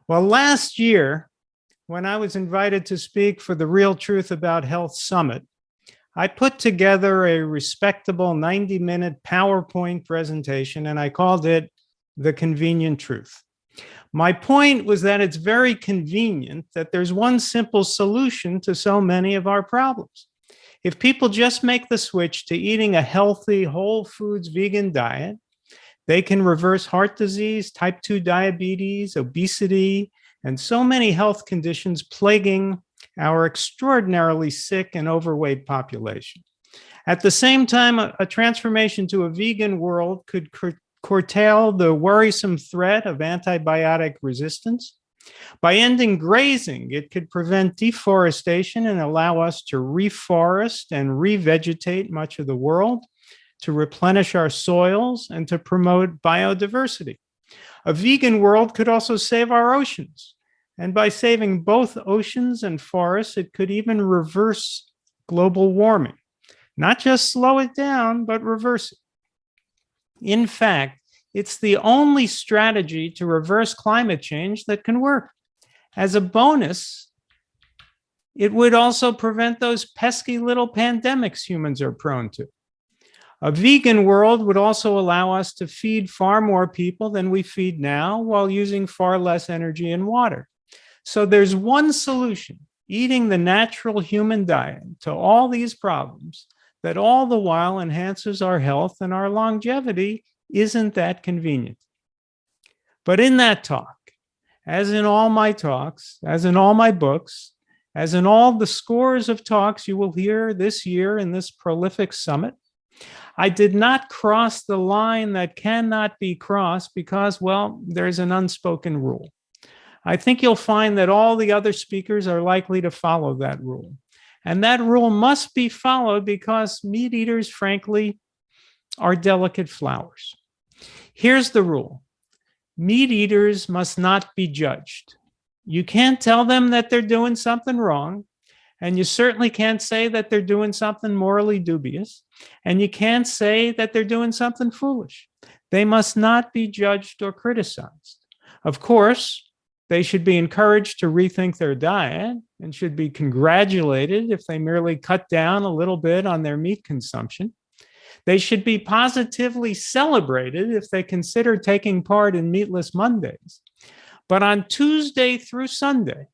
Well, last year, when I was invited to speak for the Real Truth About Health Summit, I put together a respectable 90-minute PowerPoint presentation, and I called it The Convenient Truth. My point was that it's very convenient that there's one simple solution to so many of our problems. If people just make the switch to eating a healthy, whole foods, vegan diet, they can reverse heart disease, type 2 diabetes, obesity, and so many health conditions plaguing our extraordinarily sick and overweight population. At the same time, a transformation to a vegan world could curtail the worrisome threat of antibiotic resistance. By ending grazing, it could prevent deforestation and allow us to reforest and revegetate much of the world, to replenish our soils, and to promote biodiversity. A vegan world could also save our oceans. And by saving both oceans and forests, it could even reverse global warming. Not just slow it down, but reverse it. In fact, it's the only strategy to reverse climate change that can work. As a bonus, it would also prevent those pesky little pandemics humans are prone to. A vegan world would also allow us to feed far more people than we feed now while using far less energy and water. So there's one solution, eating the natural human diet, to all these problems that all the while enhances our health and our longevity. Isn't that convenient? But in that talk, as in all my talks, as in all my books, as in all the scores of talks you will hear this year in this prolific summit, I did not cross the line that cannot be crossed because, well, there's an unspoken rule. I think you'll find that all the other speakers are likely to follow that rule. And that rule must be followed because meat eaters, frankly, are delicate flowers. Here's the rule. Meat eaters must not be judged. You can't tell them that they're doing something wrong, and you certainly can't say that they're doing something morally dubious, and you can't say that they're doing something foolish. They must not be judged or criticized. Of course, they should be encouraged to rethink their diet and should be congratulated if they merely cut down a little bit on their meat consumption. They should be positively celebrated if they consider taking part in Meatless Mondays. But on Tuesday through Sunday,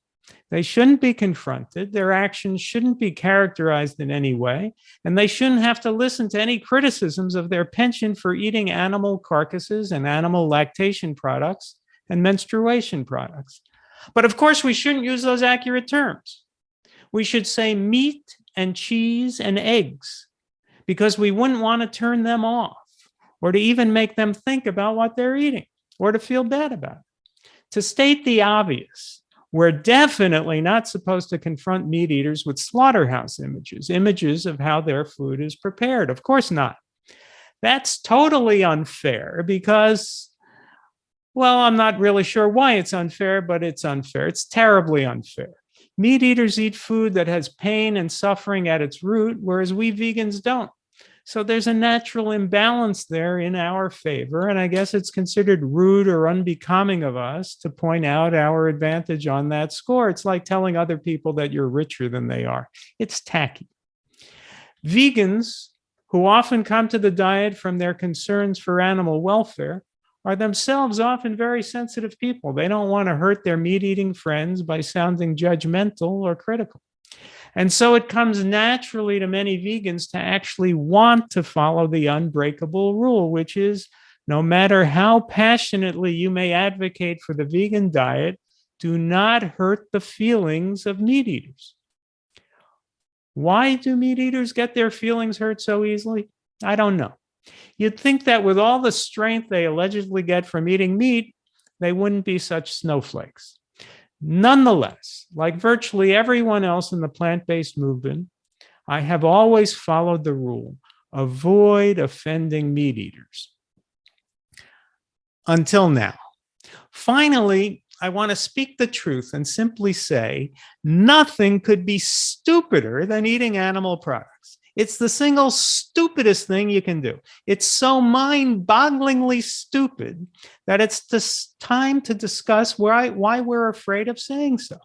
they shouldn't be confronted, their actions shouldn't be characterized in any way, and they shouldn't have to listen to any criticisms of their penchant for eating animal carcasses and animal lactation products and menstruation products. But of course, we shouldn't use those accurate terms. We should say meat and cheese and eggs, because we wouldn't want to turn them off or to even make them think about what they're eating or to feel bad about it. To state the obvious, we're definitely not supposed to confront meat eaters with slaughterhouse images of how their food is prepared. Of course not. That's totally unfair because, well, I'm not really sure why it's unfair, but it's unfair. It's terribly unfair. Meat eaters eat food that has pain and suffering at its root, whereas we vegans don't. So there's a natural imbalance there in our favor, and I guess it's considered rude or unbecoming of us to point out our advantage on that score. It's like telling other people that you're richer than they are. It's tacky. Vegans, who often come to the diet from their concerns for animal welfare, are themselves often very sensitive people. They don't want to hurt their meat-eating friends by sounding judgmental or critical. And so it comes naturally to many vegans to actually want to follow the unbreakable rule, which is no matter how passionately you may advocate for the vegan diet, do not hurt the feelings of meat eaters. Why do meat eaters get their feelings hurt so easily? I don't know. You'd think that with all the strength they allegedly get from eating meat, they wouldn't be such snowflakes. Nonetheless, like virtually everyone else in the plant-based movement, I have always followed the rule: avoid offending meat eaters. Until now. Finally, I want to speak the truth and simply say nothing could be stupider than eating animal products. It's the single stupidest thing you can do. It's so mind-bogglingly stupid that it's time to discuss why we're afraid of saying so.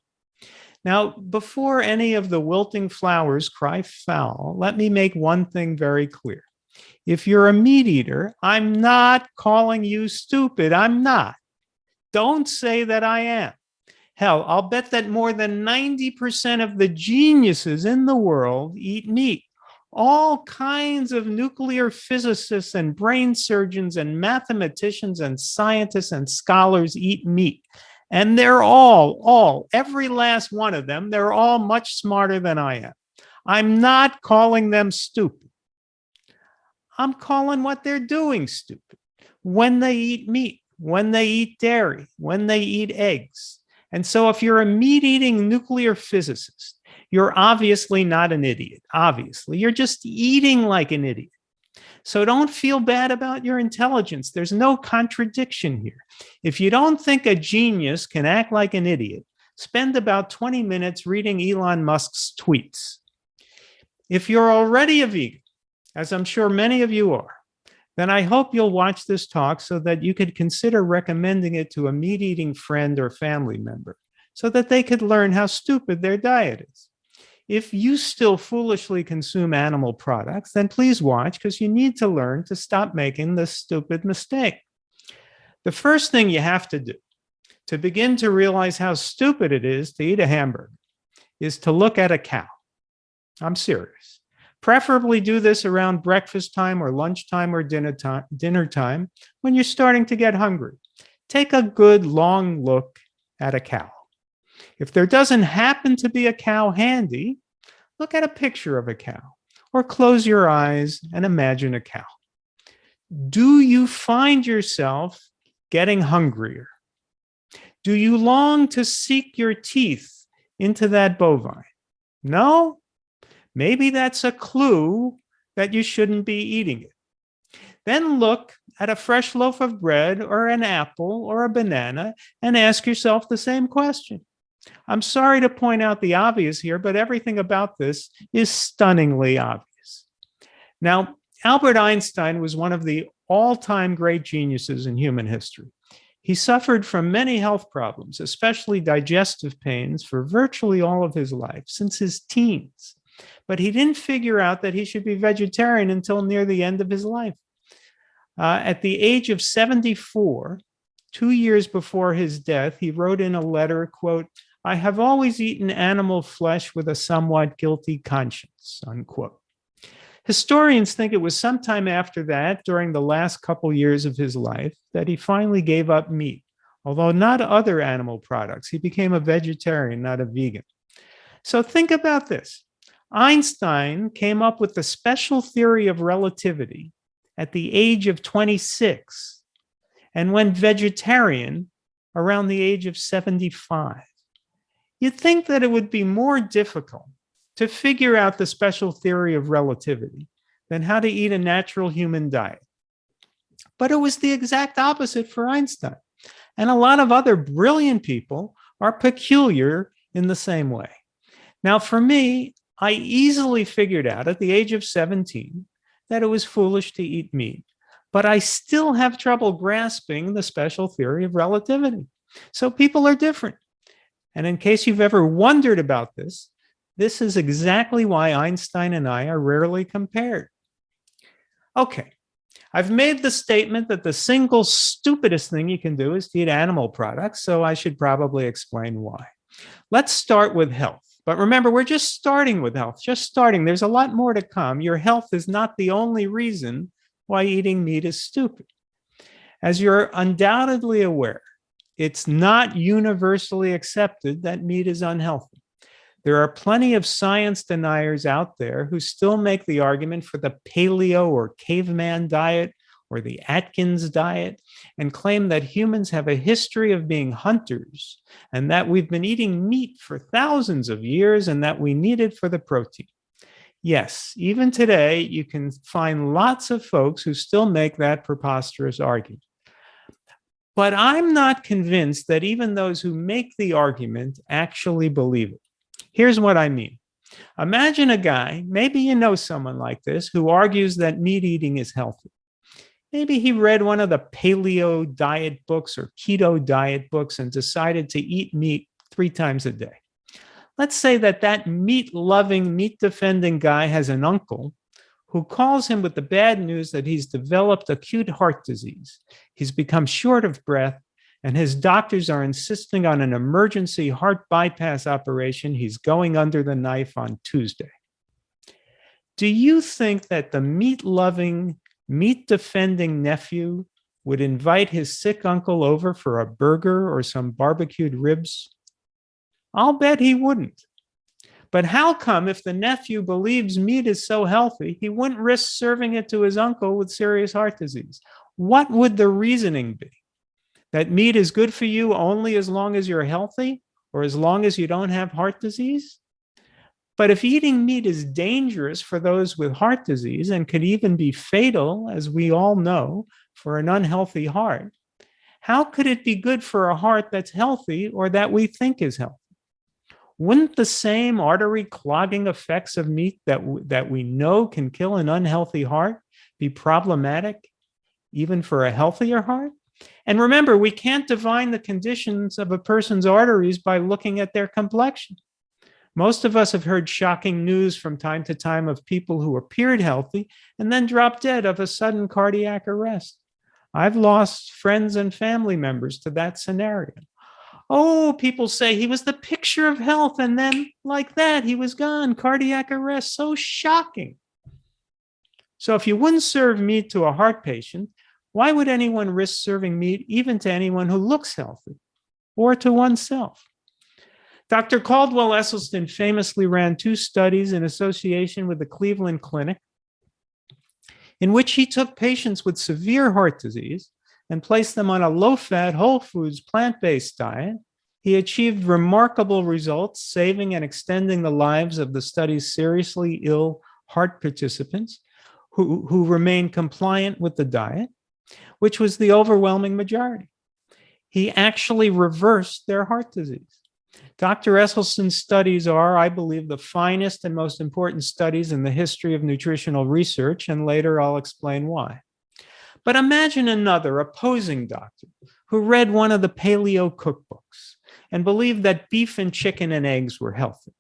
Now, before any of the wilting flowers cry foul, let me make one thing very clear. If you're a meat eater, I'm not calling you stupid. I'm not. Don't say that I am. Hell, I'll bet that more than 90% of the geniuses in the world eat meat. All kinds of nuclear physicists and brain surgeons and mathematicians and scientists and scholars eat meat. And they're every last one of them, they're all much smarter than I am. I'm not calling them stupid. I'm calling what they're doing stupid. When they eat meat, when they eat dairy, when they eat eggs. And so if you're a meat-eating nuclear physicist, you're obviously not an idiot. Obviously, you're just eating like an idiot. So don't feel bad about your intelligence. There's no contradiction here. If you don't think a genius can act like an idiot, spend about 20 minutes reading Elon Musk's tweets. If you're already a vegan, as I'm sure many of you are, then I hope you'll watch this talk so that you could consider recommending it to a meat-eating friend or family member so that they could learn how stupid their diet is. If you still foolishly consume animal products, then please watch because you need to learn to stop making this stupid mistake. The first thing you have to do to begin to realize how stupid it is to eat a hamburger is to look at a cow. I'm serious. Preferably do this around breakfast time or lunchtime or dinner time when you're starting to get hungry. Take a good long look at a cow. If there doesn't happen to be a cow handy, look at a picture of a cow or close your eyes and imagine a cow. Do you find yourself getting hungrier? Do you long to seek your teeth into that bovine? No? Maybe that's a clue that you shouldn't be eating it. Then look at a fresh loaf of bread or an apple or a banana and ask yourself the same question. I'm sorry to point out the obvious here, but everything about this is stunningly obvious. Now, Albert Einstein was one of the all-time great geniuses in human history. He suffered from many health problems, especially digestive pains, for virtually all of his life, since his teens. But he didn't figure out that he should be vegetarian until near the end of his life. At the age of 74, 2 years before his death, he wrote in a letter, quote, "I have always eaten animal flesh with a somewhat guilty conscience," unquote. Historians think it was sometime after that, during the last couple years of his life, that he finally gave up meat, although not other animal products. He became a vegetarian, not a vegan. So think about this. Einstein came up with the special theory of relativity at the age of 26 and went vegetarian around the age of 75. You'd think that it would be more difficult to figure out the special theory of relativity than how to eat a natural human diet. But it was the exact opposite for Einstein. And a lot of other brilliant people are peculiar in the same way. Now, for me, I easily figured out at the age of 17 that it was foolish to eat meat, but I still have trouble grasping the special theory of relativity. So people are different. And in case you've ever wondered about this, this is exactly why Einstein and I are rarely compared. Okay, I've made the statement that the single stupidest thing you can do is to eat animal products, so I should probably explain why. Let's start with health. But remember, we're just starting with health, just starting. There's a lot more to come. Your health is not the only reason why eating meat is stupid. As you're undoubtedly aware, it's not universally accepted that meat is unhealthy. There are plenty of science deniers out there who still make the argument for the paleo or caveman diet or the Atkins diet and claim that humans have a history of being hunters and that we've been eating meat for thousands of years and that we need it for the protein. Yes, even today, you can find lots of folks who still make that preposterous argument. But I'm not convinced that even those who make the argument actually believe it. Here's what I mean. Imagine a guy, maybe you know someone like this, who argues that meat eating is healthy. Maybe he read one of the paleo diet books or keto diet books and decided to eat meat 3 times a day. Let's say that meat-loving, meat-defending guy has an uncle who calls him with the bad news that he's developed acute heart disease. He's become short of breath, and his doctors are insisting on an emergency heart bypass operation. He's going under the knife on Tuesday. Do you think that the meat-loving, meat-defending nephew would invite his sick uncle over for a burger or some barbecued ribs? I'll bet he wouldn't. But how come, if the nephew believes meat is so healthy, he wouldn't risk serving it to his uncle with serious heart disease? What would the reasoning be? That meat is good for you only as long as you're healthy or as long as you don't have heart disease? But if eating meat is dangerous for those with heart disease and could even be fatal, as we all know, for an unhealthy heart, how could it be good for a heart that's healthy or that we think is healthy? Wouldn't the same artery clogging effects of meat that we know can kill an unhealthy heart be problematic even for a healthier heart? And remember, we can't divine the conditions of a person's arteries by looking at their complexion. Most of us have heard shocking news from time to time of people who appeared healthy and then dropped dead of a sudden cardiac arrest. I've lost friends and family members to that scenario. Oh, people say he was the picture of health, and then like that, he was gone, cardiac arrest, so shocking. So if you wouldn't serve meat to a heart patient, why would anyone risk serving meat even to anyone who looks healthy or to oneself? Dr. Caldwell Esselstyn famously ran 2 studies in association with the Cleveland Clinic in which he took patients with severe heart disease and placed them on a low-fat, whole foods, plant-based diet. He achieved remarkable results, saving and extending the lives of the study's seriously ill heart participants who remained compliant with the diet, which was the overwhelming majority. He actually reversed their heart disease. Dr. Esselstyn's studies are, I believe, the finest and most important studies in the history of nutritional research, and later I'll explain why. But imagine another opposing doctor who read one of the paleo cookbooks and believed that beef and chicken and eggs were healthy.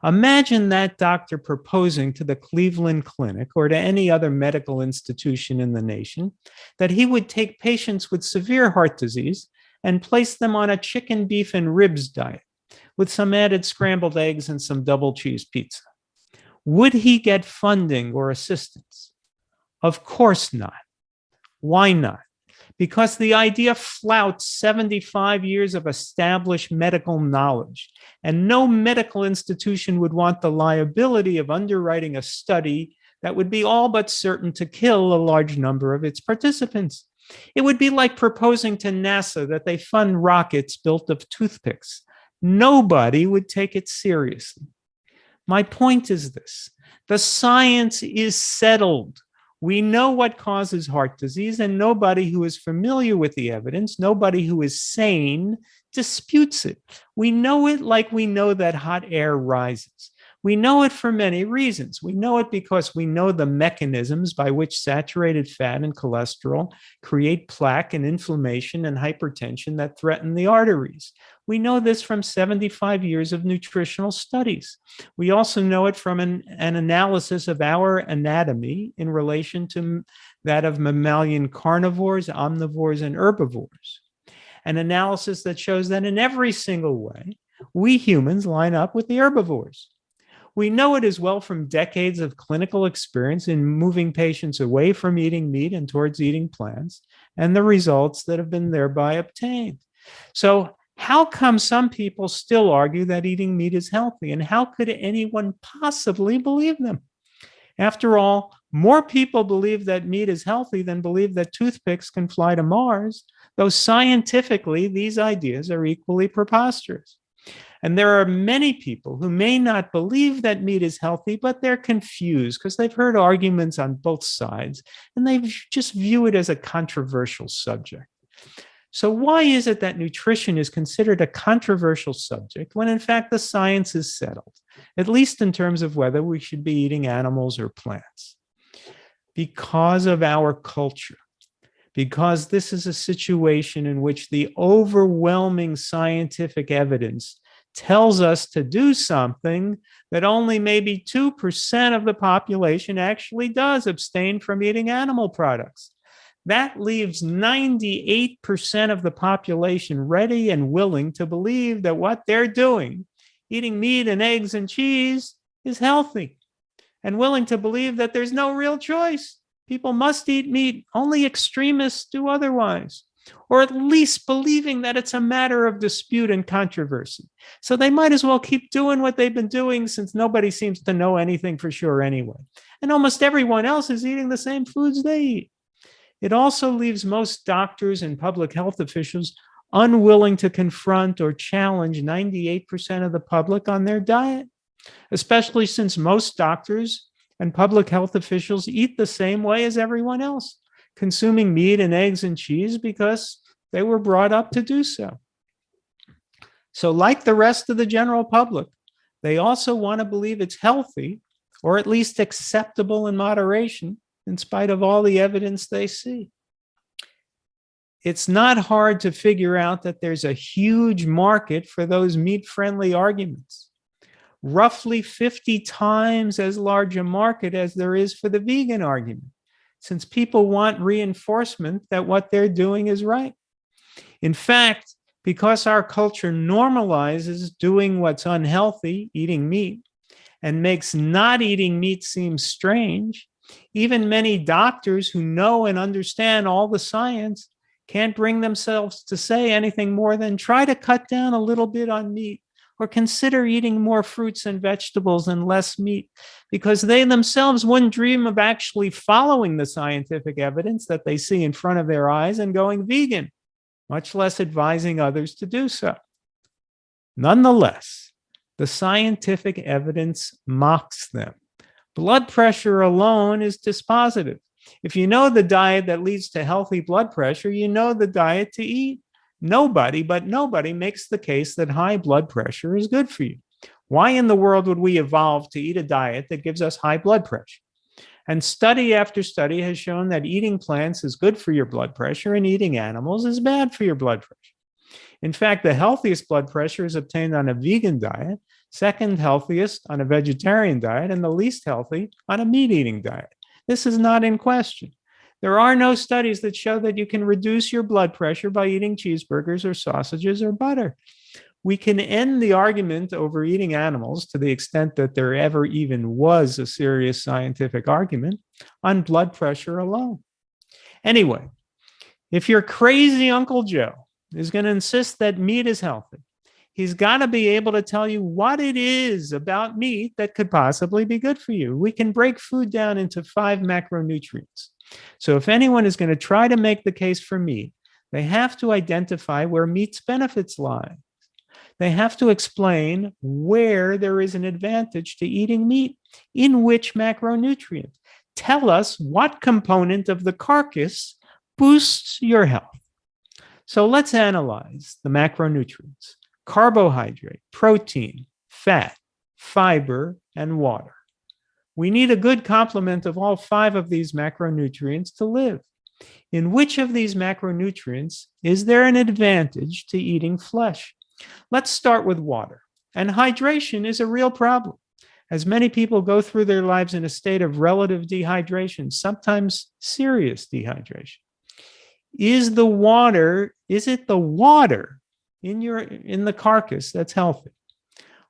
Imagine that doctor proposing to the Cleveland Clinic or to any other medical institution in the nation that he would take patients with severe heart disease and place them on a chicken, beef, and ribs diet with some added scrambled eggs and some double cheese pizza. Would he get funding or assistance? Of course not. Why not? Because the idea flouts 75 years of established medical knowledge, and no medical institution would want the liability of underwriting a study that would be all but certain to kill a large number of its participants. It would be like proposing to NASA that they fund rockets built of toothpicks. Nobody would take it seriously. My point is this: the science is settled. We know what causes heart disease, and nobody who is familiar with the evidence, nobody who is sane, disputes it. We know it like we know that hot air rises. We know it for many reasons. We know it because we know the mechanisms by which saturated fat and cholesterol create plaque and inflammation and hypertension that threaten the arteries. We know this from 75 years of nutritional studies. We also know it from an analysis of our anatomy in relation to that of mammalian carnivores, omnivores, and herbivores. An analysis that shows that in every single way, we humans line up with the herbivores. We know it as well from decades of clinical experience in moving patients away from eating meat and towards eating plants, and the results that have been thereby obtained. So how come some people still argue that eating meat is healthy, and how could anyone possibly believe them? After all, more people believe that meat is healthy than believe that toothpicks can fly to Mars, though scientifically these ideas are equally preposterous. And there are many people who may not believe that meat is healthy, but they're confused because they've heard arguments on both sides, and they just view it as a controversial subject. So why is it that nutrition is considered a controversial subject when in fact the science is settled, at least in terms of whether we should be eating animals or plants? Because of our culture. Because this is a situation in which the overwhelming scientific evidence tells us to do something that only maybe 2% of the population actually does, abstain from eating animal products. That leaves 98% of the population ready and willing to believe that what they're doing, eating meat and eggs and cheese, is healthy, and willing to believe that there's no real choice. People must eat meat. Only extremists do otherwise, or at least believing that it's a matter of dispute and controversy. So they might as well keep doing what they've been doing, since nobody seems to know anything for sure anyway. And almost everyone else is eating the same foods they eat. It also leaves most doctors and public health officials unwilling to confront or challenge 98% of the public on their diet, especially since most doctors and public health officials eat the same way as everyone else, consuming meat and eggs and cheese because they were brought up to do so. So like the rest of the general public, they also want to believe it's healthy, or at least acceptable in moderation, in spite of all the evidence they see. It's not hard to figure out that there's a huge market for those meat-friendly arguments. Roughly 50 times as large a market as there is for the vegan argument, since people want reinforcement that what they're doing is right. In fact, because our culture normalizes doing what's unhealthy, eating meat, and makes not eating meat seem strange, even many doctors who know and understand all the science can't bring themselves to say anything more than try to cut down a little bit on meat, or consider eating more fruits and vegetables and less meat, because they themselves wouldn't dream of actually following the scientific evidence that they see in front of their eyes and going vegan, much less advising others to do so. Nonetheless, the scientific evidence mocks them. Blood pressure alone is dispositive. If you know the diet that leads to healthy blood pressure, you know the diet to eat. Nobody makes the case that high blood pressure is good for you. Why in the world would we evolve to eat a diet that gives us high blood pressure? And study after study has shown that eating plants is good for your blood pressure and eating animals is bad for your blood pressure. In fact, the healthiest blood pressure is obtained on a vegan diet, second healthiest on a vegetarian diet, and the least healthy on a meat-eating diet. This is not in question. There are no studies that show that you can reduce your blood pressure by eating cheeseburgers or sausages or butter. We can end the argument over eating animals, to the extent that there ever even was a serious scientific argument, on blood pressure alone. Anyway, if your crazy Uncle Joe is going to insist that meat is healthy, he's got to be able to tell you what it is about meat that could possibly be good for you. We can break food down into 5 macronutrients. So if anyone is going to try to make the case for meat, they have to identify where meat's benefits lie. They have to explain where there is an advantage to eating meat, in which macronutrient. Tell us what component of the carcass boosts your health. So let's analyze the macronutrients: carbohydrate, protein, fat, fiber, and water. We need a good complement of all 5 of these macronutrients to live. In which of these macronutrients is there an advantage to eating flesh? Let's start with water. And hydration is a real problem, as many people go through their lives in a state of relative dehydration, sometimes serious dehydration. Is it the water in the carcass that's healthy?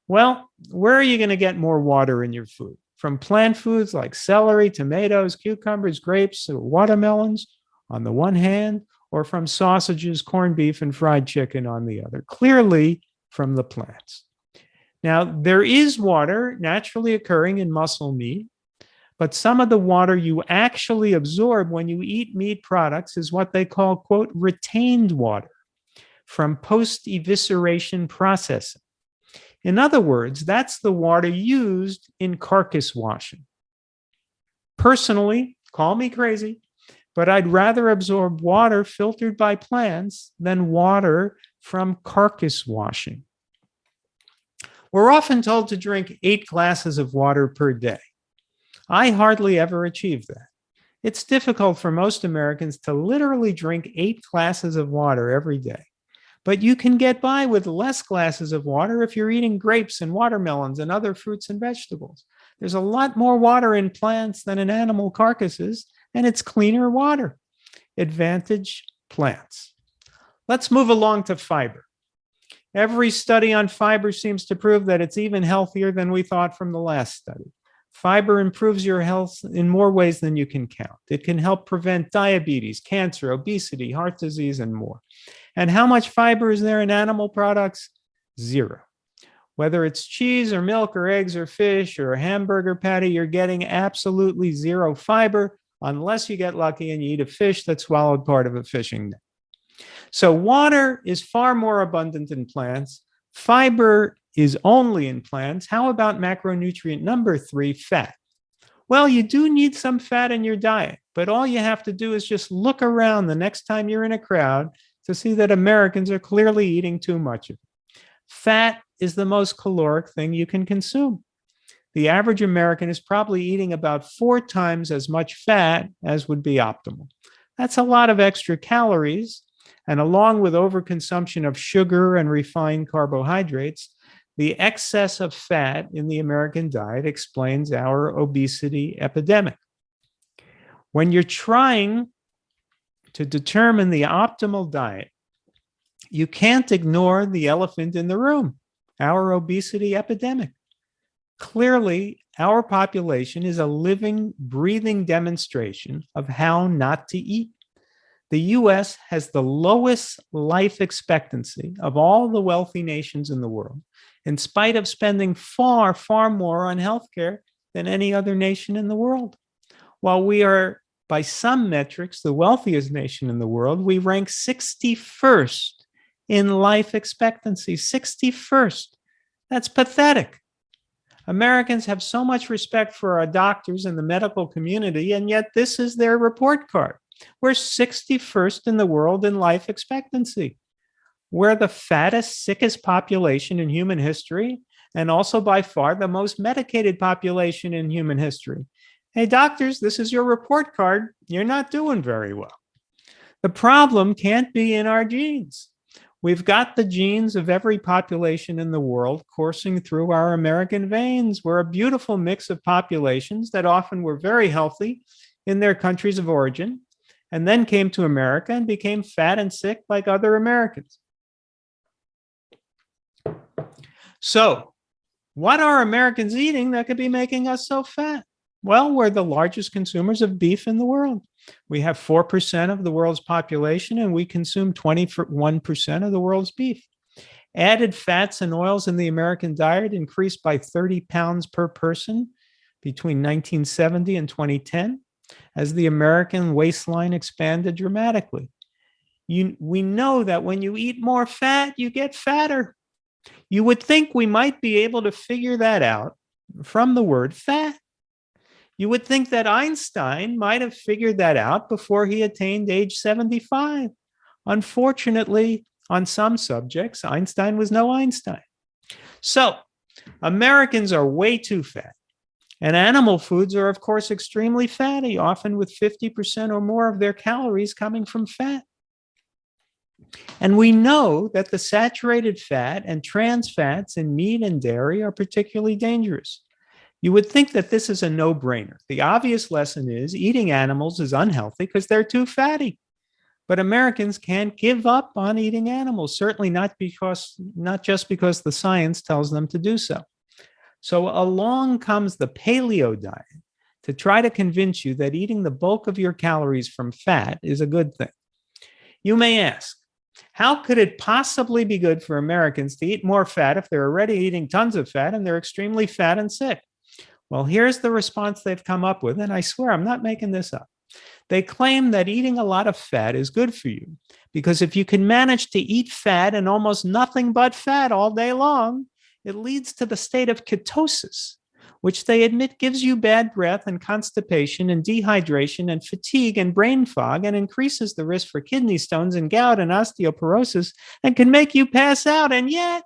Well, where are you going to get more water in your food? From plant foods like celery, tomatoes, cucumbers, grapes, or watermelons on the one hand, or from sausages, corned beef, and fried chicken on the other? Clearly from the plants. Now, there is water naturally occurring in muscle meat, but some of the water you actually absorb when you eat meat products is what they call, quote, retained water from post-evisceration processing. In other words, that's the water used in carcass washing. Personally, call me crazy, but I'd rather absorb water filtered by plants than water from carcass washing. We're often told to drink 8 glasses of water per day. I hardly ever achieve that. It's difficult for most Americans to literally drink 8 glasses of water every day. But you can get by with less glasses of water if you're eating grapes and watermelons and other fruits and vegetables. There's a lot more water in plants than in animal carcasses, and it's cleaner water. Advantage plants. Let's move along to fiber. Every study on fiber seems to prove that it's even healthier than we thought from the last study. Fiber improves your health in more ways than you can count. It can help prevent diabetes, cancer, obesity, heart disease, and more. And how much fiber is there in animal products? 0. Whether it's cheese or milk or eggs or fish or a hamburger patty, you're getting absolutely 0 fiber unless you get lucky and you eat a fish that swallowed part of a fishing net. So water is far more abundant in plants. Fiber is only in plants. How about macronutrient number 3, fat? Well, you do need some fat in your diet, but all you have to do is just look around the next time you're in a crowd to see that Americans are clearly eating too much of it. Fat is the most caloric thing you can consume. The average American is probably eating about 4 times as much fat as would be optimal. That's a lot of extra calories, and along with overconsumption of sugar and refined carbohydrates, the excess of fat in the American diet explains our obesity epidemic. When you're trying to determine the optimal diet, you can't ignore the elephant in the room, our obesity epidemic. Clearly, our population is a living, breathing demonstration of how not to eat. The US has the lowest life expectancy of all the wealthy nations in the world, in spite of spending far, far more on healthcare than any other nation in the world. While we are, by some metrics, the wealthiest nation in the world, we rank 61st in life expectancy, 61st. That's pathetic. Americans have so much respect for our doctors and the medical community, and yet this is their report card. We're 61st in the world in life expectancy. We're the fattest, sickest population in human history, and also by far the most medicated population in human history. Hey, doctors, this is your report card. You're not doing very well. The problem can't be in our genes. We've got the genes of every population in the world coursing through our American veins. We're a beautiful mix of populations that often were very healthy in their countries of origin, and then came to America and became fat and sick like other Americans. So, what are Americans eating that could be making us so fat? Well, we're the largest consumers of beef in the world. We have 4% of the world's population, and we consume 21% of the world's beef. Added fats and oils in the American diet increased by 30 pounds per person between 1970 and 2010, as the American waistline expanded dramatically. We know that when you eat more fat, you get fatter. You would think we might be able to figure that out from the word fat. You would think that Einstein might have figured that out before he attained age 75. Unfortunately, on some subjects, Einstein was no Einstein. So, Americans are way too fat. And animal foods are, of course, extremely fatty, often with 50% or more of their calories coming from fat. And we know that the saturated fat and trans fats in meat and dairy are particularly dangerous. You would think that this is a no-brainer. The obvious lesson is eating animals is unhealthy because they're too fatty. But Americans can't give up on eating animals, certainly not just because the science tells them to do so. So along comes the paleo diet to try to convince you that eating the bulk of your calories from fat is a good thing. You may ask, how could it possibly be good for Americans to eat more fat if they're already eating tons of fat and they're extremely fat and sick? Well, here's the response they've come up with, and I swear I'm not making this up. They claim that eating a lot of fat is good for you because if you can manage to eat fat and almost nothing but fat all day long, it leads to the state of ketosis, which they admit gives you bad breath and constipation and dehydration and fatigue and brain fog and increases the risk for kidney stones and gout and osteoporosis and can make you pass out. And yet,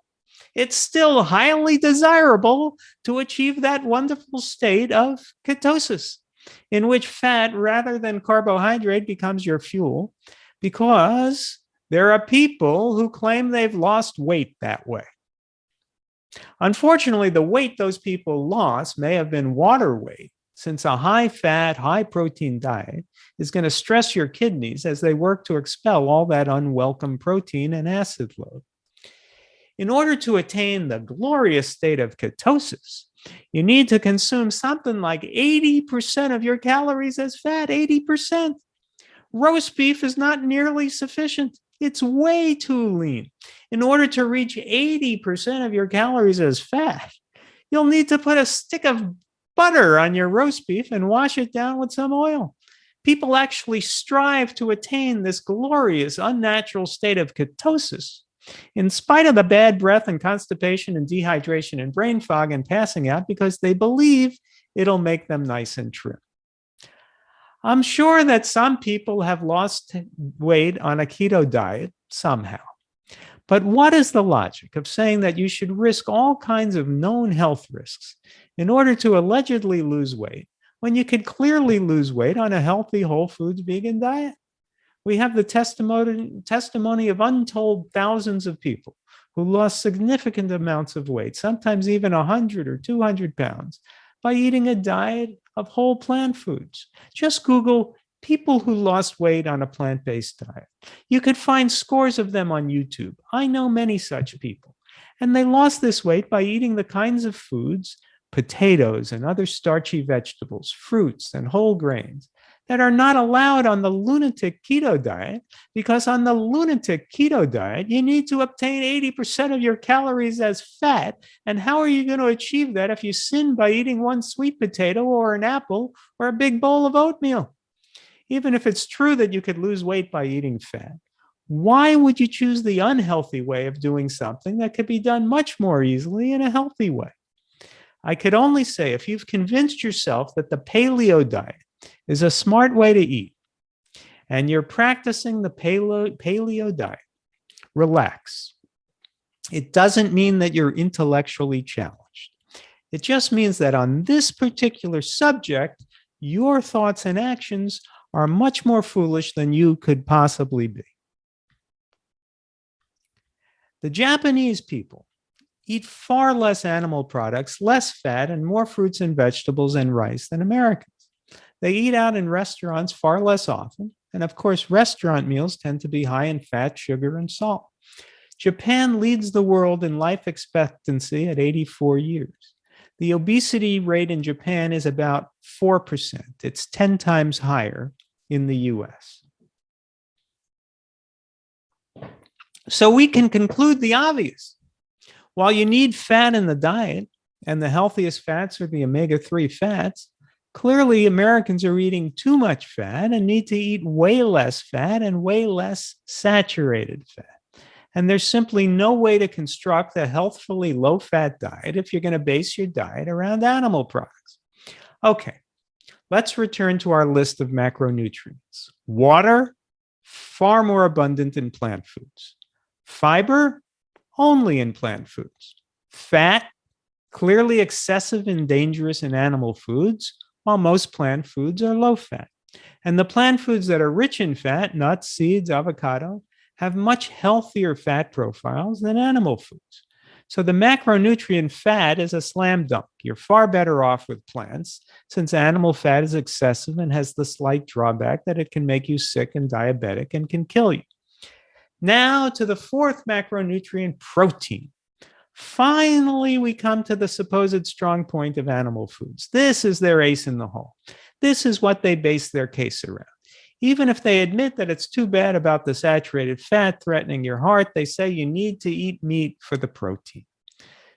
it's still highly desirable to achieve that wonderful state of ketosis, in which fat rather than carbohydrate becomes your fuel, because there are people who claim they've lost weight that way. Unfortunately, the weight those people lost may have been water weight, since a high-fat, high-protein diet is going to stress your kidneys as they work to expel all that unwelcome protein and acid load. In order to attain the glorious state of ketosis, you need to consume something like 80% of your calories as fat, 80%. Roast beef is not nearly sufficient. It's way too lean. In order to reach 80% of your calories as fat, you'll need to put a stick of butter on your roast beef and wash it down with some oil. People actually strive to attain this glorious, unnatural state of ketosis, in spite of the bad breath and constipation and dehydration and brain fog and passing out, because they believe it'll make them nice and trim. I'm sure that some people have lost weight on a keto diet somehow. But what is the logic of saying that you should risk all kinds of known health risks in order to allegedly lose weight when you could clearly lose weight on a healthy, whole foods, vegan diet? We have the testimony of untold thousands of people who lost significant amounts of weight, sometimes even 100 or 200 pounds, by eating a diet of whole plant foods. Just Google people who lost weight on a plant-based diet. You could find scores of them on YouTube. I know many such people. And they lost this weight by eating the kinds of foods, potatoes and other starchy vegetables, fruits and whole grains, that are not allowed on the lunatic keto diet, because on the lunatic keto diet, you need to obtain 80% of your calories as fat. And how are you going to achieve that if you sin by eating one sweet potato or an apple or a big bowl of oatmeal? Even if it's true that you could lose weight by eating fat, why would you choose the unhealthy way of doing something that could be done much more easily in a healthy way? I could only say, if you've convinced yourself that the paleo diet is a smart way to eat, and you're practicing the paleo diet, relax. It doesn't mean that you're intellectually challenged. It just means that on this particular subject, your thoughts and actions are much more foolish than you could possibly be. The Japanese people eat far less animal products, less fat, and more fruits and vegetables and rice than Americans. They eat out in restaurants far less often, and of course, restaurant meals tend to be high in fat, sugar, and salt. Japan leads the world in life expectancy at 84 years. The obesity rate in Japan is about 4%. It's 10 times higher in the US. So we can conclude the obvious. While you need fat in the diet, and the healthiest fats are the omega-3 fats, clearly Americans are eating too much fat and need to eat way less fat and way less saturated fat. And there's simply no way to construct a healthfully low-fat diet if you're going to base your diet around animal products. Okay, let's return to our list of macronutrients. Water, far more abundant in plant foods. Fiber, only in plant foods. Fat, clearly excessive and dangerous in animal foods, while most plant foods are low fat. And the plant foods that are rich in fat, nuts, seeds, avocado, have much healthier fat profiles than animal foods. So the macronutrient fat is a slam dunk. You're far better off with plants, since animal fat is excessive and has the slight drawback that it can make you sick and diabetic and can kill you. Now to the fourth macronutrient, protein. Finally, we come to the supposed strong point of animal foods. This is their ace in the hole. This is what they base their case around. Even if they admit that it's too bad about the saturated fat threatening your heart, they say you need to eat meat for the protein.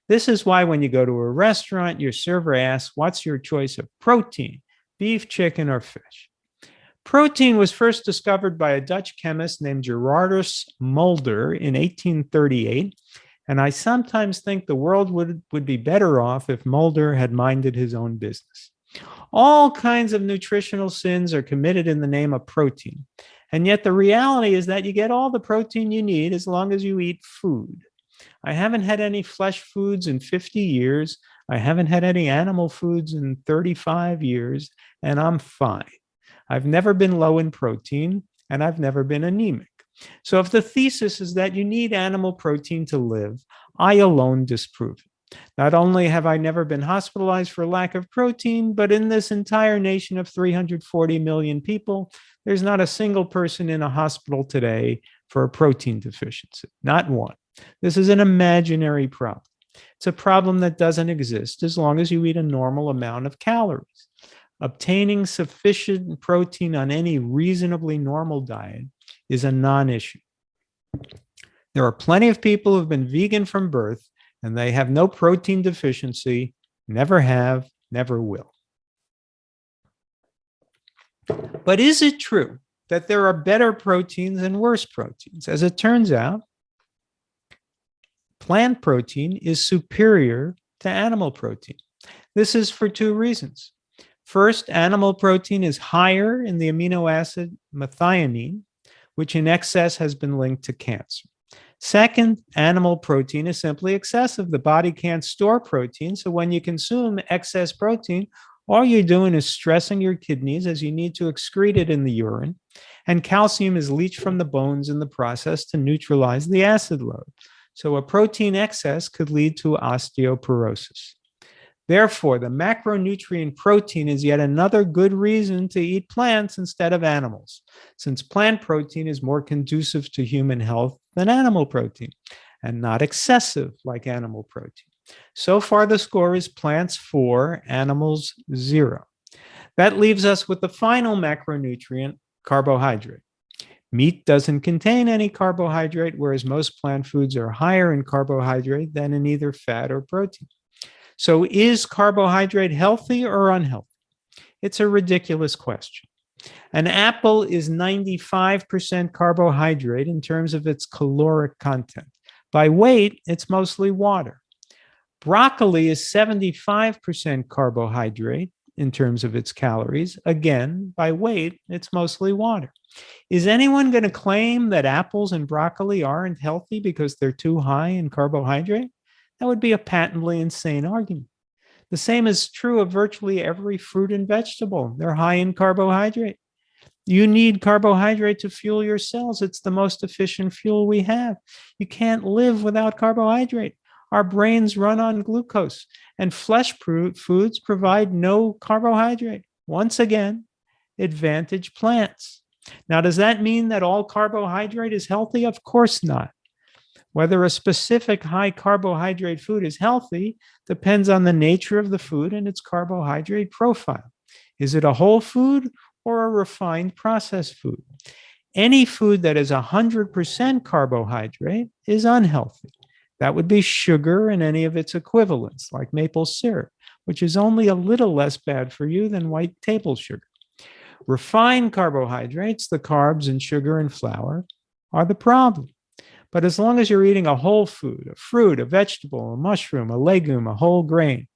This is why when you go to a restaurant, your server asks, what's your choice of protein, beef, chicken, or fish? Protein was first discovered by a Dutch chemist named Gerardus Mulder in 1838, And I sometimes think the world would be better off if Mulder had minded his own business. All kinds of nutritional sins are committed in the name of protein. And yet the reality is that you get all the protein you need as long as you eat food. I haven't had any flesh foods in 50 years. I haven't had any animal foods in 35 years, and I'm fine. I've never been low in protein, and I've never been anemic. So if the thesis is that you need animal protein to live, I alone disprove it. Not only have I never been hospitalized for lack of protein, but in this entire nation of 340 million people, there's not a single person in a hospital today for a protein deficiency, not one. This is an imaginary problem. It's a problem that doesn't exist as long as you eat a normal amount of calories. Obtaining sufficient protein on any reasonably normal diet is a non-issue. There are plenty of people who have been vegan from birth, and they have no protein deficiency, never have, never will. But is it true that there are better proteins and worse proteins? As it turns out, plant protein is superior to animal protein. This is for two reasons. First, animal protein is higher in the amino acid methionine, which in excess has been linked to cancer. Second, animal protein is simply excessive. The body can't store protein, so when you consume excess protein, all you're doing is stressing your kidneys as you need to excrete it in the urine, and calcium is leached from the bones in the process to neutralize the acid load. So a protein excess could lead to osteoporosis. Therefore, the macronutrient protein is yet another good reason to eat plants instead of animals, since plant protein is more conducive to human health than animal protein, and not excessive like animal protein. So far, the score is plants 4, animals 0. That leaves us with the final macronutrient, carbohydrate. Meat doesn't contain any carbohydrate, whereas most plant foods are higher in carbohydrate than in either fat or protein. So is carbohydrate healthy or unhealthy? It's a ridiculous question. An apple is 95% carbohydrate in terms of its caloric content. By weight, it's mostly water. Broccoli is 75% carbohydrate in terms of its calories. Again, by weight, it's mostly water. Is anyone going to claim that apples and broccoli aren't healthy because they're too high in carbohydrate? That would be a patently insane argument. The same is true of virtually every fruit and vegetable. They're high in carbohydrate. You need carbohydrate to fuel your cells. It's the most efficient fuel we have. You can't live without carbohydrate. Our brains run on glucose, and flesh foods provide no carbohydrate. Once again, advantage plants. Now, does that mean that all carbohydrate is healthy? Of course not. Whether a specific high carbohydrate food is healthy depends on the nature of the food and its carbohydrate profile. Is it a whole food or a refined processed food? Any food that is 100% carbohydrate is unhealthy. That would be sugar and any of its equivalents, like maple syrup, which is only a little less bad for you than white table sugar. Refined carbohydrates, the carbs and sugar and flour, are the problem. But as long as you're eating a whole food, a fruit, a vegetable, a mushroom, a legume, a whole grain,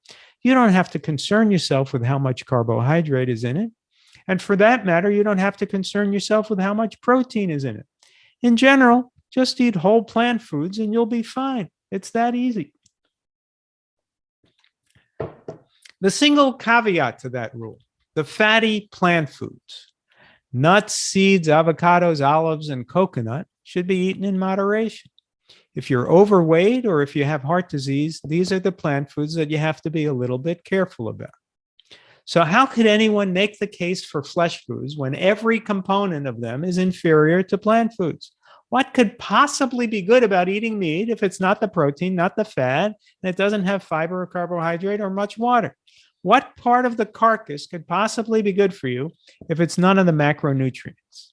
you don't have to concern yourself with how much carbohydrate is in it. And for that matter, you don't have to concern yourself with how much protein is in it. In general, just eat whole plant foods and you'll be fine. It's that easy. The single caveat to that rule, the fatty plant foods, nuts, seeds, avocados, olives, and coconut, should be eaten in moderation. If you're overweight or if you have heart disease, these are the plant foods that you have to be a little bit careful about. So how could anyone make the case for flesh foods when every component of them is inferior to plant foods? What could possibly be good about eating meat if it's not the protein, not the fat, and it doesn't have fiber or carbohydrate or much water? What part of the carcass could possibly be good for you if it's none of the macronutrients?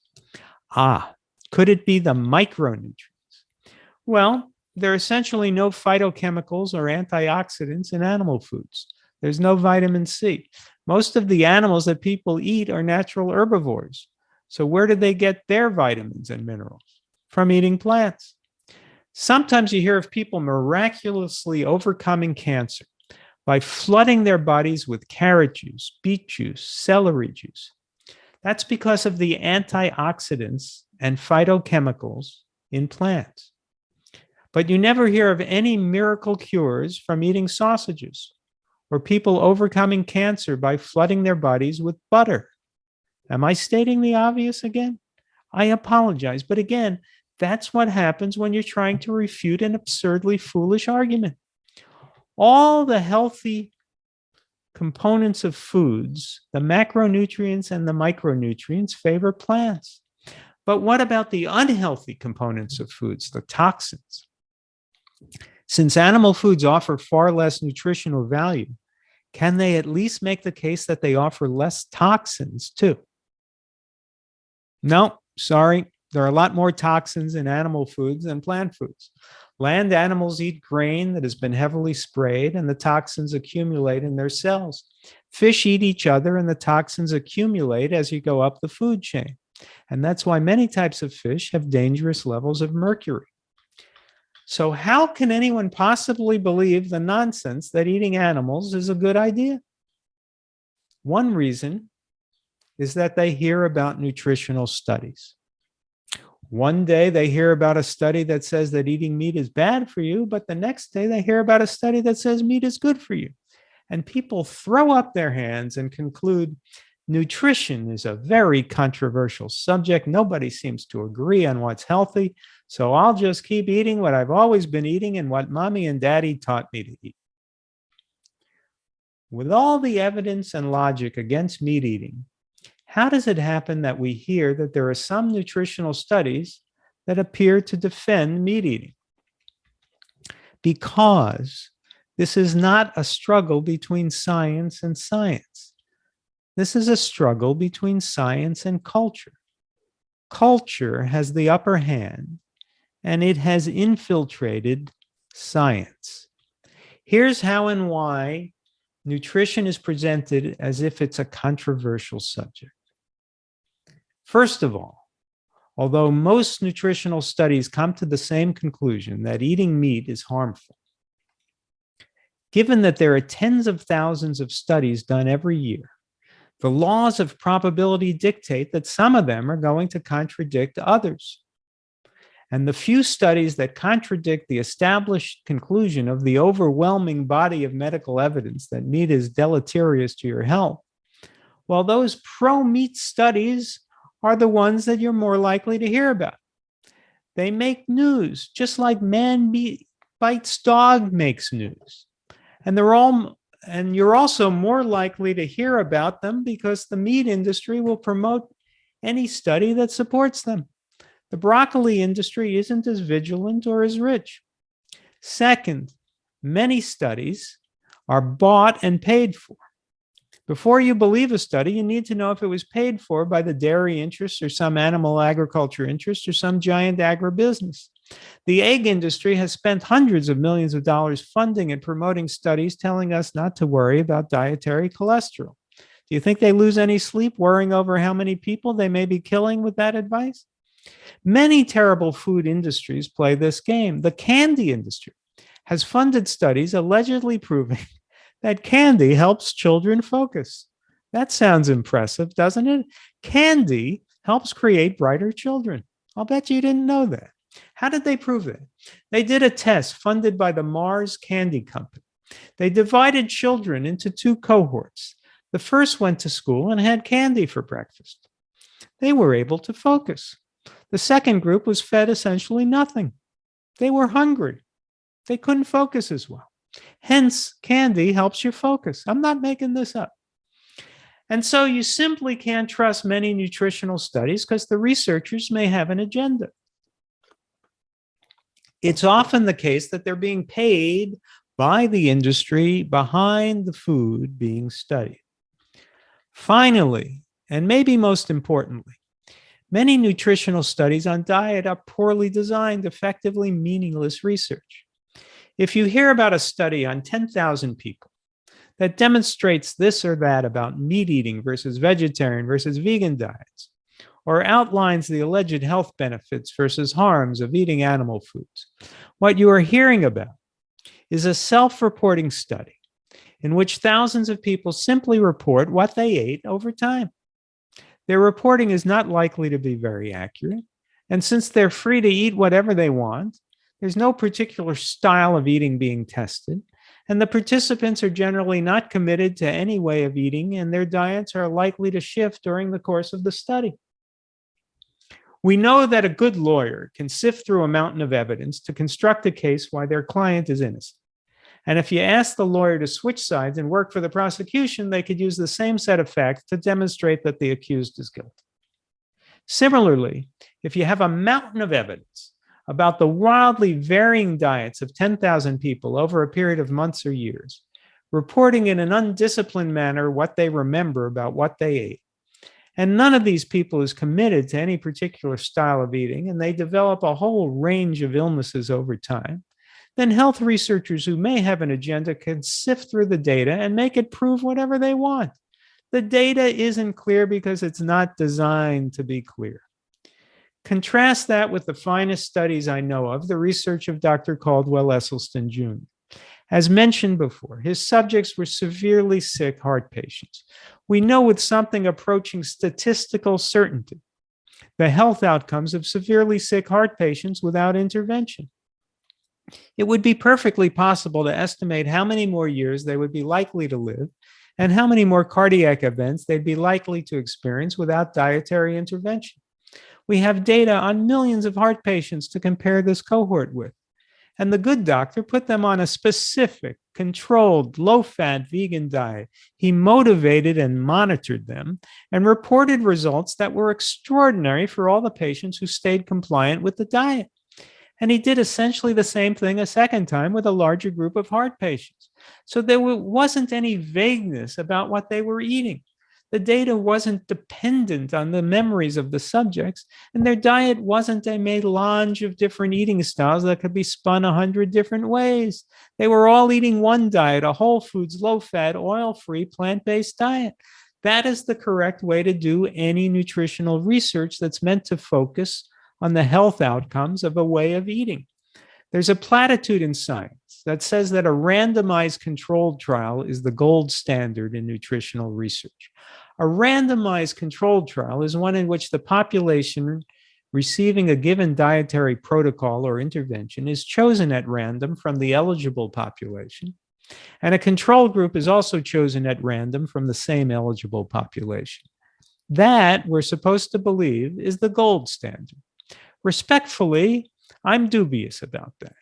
Could it be the micronutrients? Well, there are essentially no phytochemicals or antioxidants in animal foods. There's no vitamin C. Most of the animals that people eat are natural herbivores. So where do they get their vitamins and minerals? From eating plants. Sometimes you hear of people miraculously overcoming cancer by flooding their bodies with carrot juice, beet juice, celery juice. That's because of the antioxidants and phytochemicals in plants. But you never hear of any miracle cures from eating sausages or people overcoming cancer by flooding their bodies with butter. Am I stating the obvious again? I apologize. But again, that's what happens when you're trying to refute an absurdly foolish argument. All the healthy components of foods, the macronutrients and the micronutrients, favor plants. But what about the unhealthy components of foods, the toxins? Since animal foods offer far less nutritional value, can they at least make the case that they offer less toxins too? No, sorry. There are a lot more toxins in animal foods than plant foods. Land animals eat grain that has been heavily sprayed, and the toxins accumulate in their cells. Fish eat each other, and the toxins accumulate as you go up the food chain. And that's why many types of fish have dangerous levels of mercury. So how can anyone possibly believe the nonsense that eating animals is a good idea? One reason is that they hear about nutritional studies. One day they hear about a study that says that eating meat is bad for you, but the next day they hear about a study that says meat is good for you. And people throw up their hands and conclude nutrition is a very controversial subject. Nobody seems to agree on what's healthy, so I'll just keep eating what I've always been eating and what mommy and daddy taught me to eat. With all the evidence and logic against meat eating, how does it happen that we hear that there are some nutritional studies that appear to defend meat eating? Because this is not a struggle between science and science. This is a struggle between science and culture. Culture has the upper hand, and it has infiltrated science. Here's how and why nutrition is presented as if it's a controversial subject. First of all, although most nutritional studies come to the same conclusion that eating meat is harmful, given that there are tens of thousands of studies done every year, the laws of probability dictate that some of them are going to contradict others. And the few studies that contradict the established conclusion of the overwhelming body of medical evidence that meat is deleterious to your health, well, those pro-meat studies are the ones that you're more likely to hear about. They make news, just like man bites dog makes news. And you're also more likely to hear about them because the meat industry will promote any study that supports them. The broccoli industry isn't as vigilant or as rich. Second, many studies are bought and paid for. Before you believe a study, you need to know if it was paid for by the dairy interests or some animal agriculture interest or some giant agribusiness. The egg industry has spent hundreds of millions of dollars funding and promoting studies telling us not to worry about dietary cholesterol. Do you think they lose any sleep worrying over how many people they may be killing with that advice? Many terrible food industries play this game. The candy industry has funded studies allegedly proving that candy helps children focus. That sounds impressive, doesn't it? Candy helps create brighter children. I'll bet you didn't know that. How did they prove that? They did a test funded by the Mars Candy Company. They divided children into two cohorts. The first went to school and had candy for breakfast. They were able to focus. The second group was fed essentially nothing. They were hungry. They couldn't focus as well. Hence, candy helps you focus. I'm not making this up. And so you simply can't trust many nutritional studies because the researchers may have an agenda. It's often the case that they're being paid by the industry behind the food being studied. Finally, and maybe most importantly, many nutritional studies on diet are poorly designed, effectively meaningless research. If you hear about a study on 10,000 people that demonstrates this or that about meat eating versus vegetarian versus vegan diets, or outlines the alleged health benefits versus harms of eating animal foods. What you are hearing about is a self-reporting study in which thousands of people simply report what they ate over time. Their reporting is not likely to be very accurate, and since they're free to eat whatever they want, there's no particular style of eating being tested, and the participants are generally not committed to any way of eating, and their diets are likely to shift during the course of the study. We know that a good lawyer can sift through a mountain of evidence to construct a case why their client is innocent. And if you ask the lawyer to switch sides and work for the prosecution, they could use the same set of facts to demonstrate that the accused is guilty. Similarly, if you have a mountain of evidence about the wildly varying diets of 10,000 people over a period of months or years, reporting in an undisciplined manner what they remember about what they ate, and none of these people is committed to any particular style of eating, and they develop a whole range of illnesses over time, then health researchers who may have an agenda can sift through the data and make it prove whatever they want. The data isn't clear because it's not designed to be clear. Contrast that with the finest studies I know of, the research of Dr. Caldwell Esselstyn Jr. As mentioned before, his subjects were severely sick heart patients. We know with something approaching statistical certainty the health outcomes of severely sick heart patients without intervention. It would be perfectly possible to estimate how many more years they would be likely to live and how many more cardiac events they'd be likely to experience without dietary intervention. We have data on millions of heart patients to compare this cohort with. And the good doctor put them on a specific, controlled, low-fat vegan diet. He motivated and monitored them and reported results that were extraordinary for all the patients who stayed compliant with the diet. And he did essentially the same thing a second time with a larger group of heart patients. So there wasn't any vagueness about what they were eating. The data wasn't dependent on the memories of the subjects, and their diet wasn't a melange of different eating styles that could be spun 100 different ways. They were all eating one diet, a whole foods, low-fat, oil-free, plant-based diet. That is the correct way to do any nutritional research that's meant to focus on the health outcomes of a way of eating. There's a platitude in science that says that a randomized controlled trial is the gold standard in nutritional research. A randomized controlled trial is one in which the population receiving a given dietary protocol or intervention is chosen at random from the eligible population, and a control group is also chosen at random from the same eligible population. That, we're supposed to believe, is the gold standard. Respectfully, I'm dubious about that.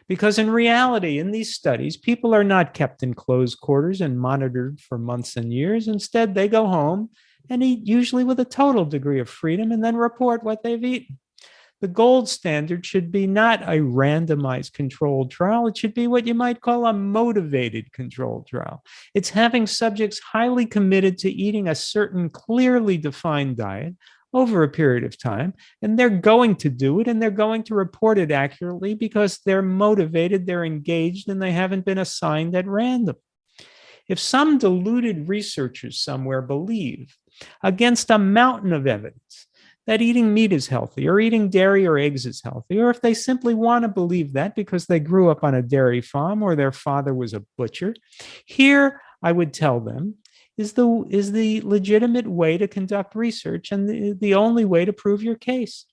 Because in reality, in these studies, people are not kept in closed quarters and monitored for months and years. Instead, they go home and eat, usually with a total degree of freedom, and then report what they've eaten. The gold standard should be not a randomized controlled trial. It should be what you might call a motivated controlled trial. It's having subjects highly committed to eating a certain clearly defined diet over a period of time, and they're going to do it, and they're going to report it accurately because they're motivated, they're engaged, and they haven't been assigned at random. If some deluded researchers somewhere believe, against a mountain of evidence, that eating meat is healthy, or eating dairy or eggs is healthy, or if they simply want to believe that because they grew up on a dairy farm or their father was a butcher, here I would tell them is the legitimate way to conduct research and the only way to prove your case.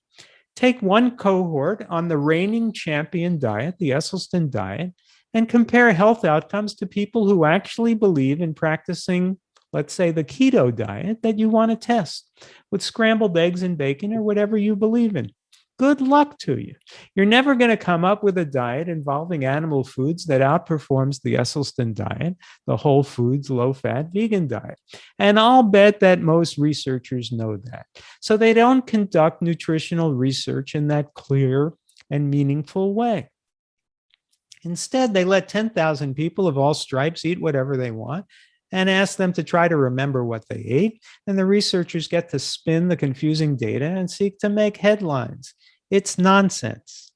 Take one cohort on the reigning champion diet, the Esselstyn diet, and compare health outcomes to people who actually believe in practicing, let's say, the keto diet that you want to test with scrambled eggs and bacon or whatever you believe in. Good luck to you. You're never going to come up with a diet involving animal foods that outperforms the Esselstyn diet, the whole foods, low-fat vegan diet. And I'll bet that most researchers know that. So they don't conduct nutritional research in that clear and meaningful way. Instead, they let 10,000 people of all stripes eat whatever they want and ask them to try to remember what they ate. And the researchers get to spin the confusing data and seek to make headlines. It's nonsense.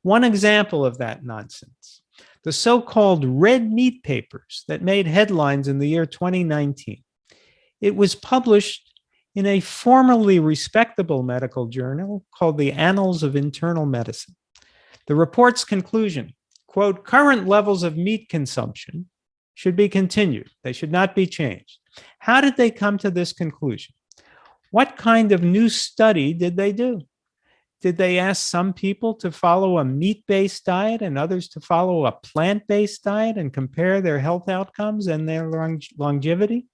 One example of that nonsense, the so-called red meat papers that made headlines in the year 2019. It was published in a formerly respectable medical journal called the Annals of Internal Medicine. The report's conclusion, quote, current levels of meat consumption should be continued. They should not be changed. How did they come to this conclusion? What kind of new study did they do? Did they ask some people to follow a meat-based diet and others to follow a plant-based diet and compare their health outcomes and their longevity?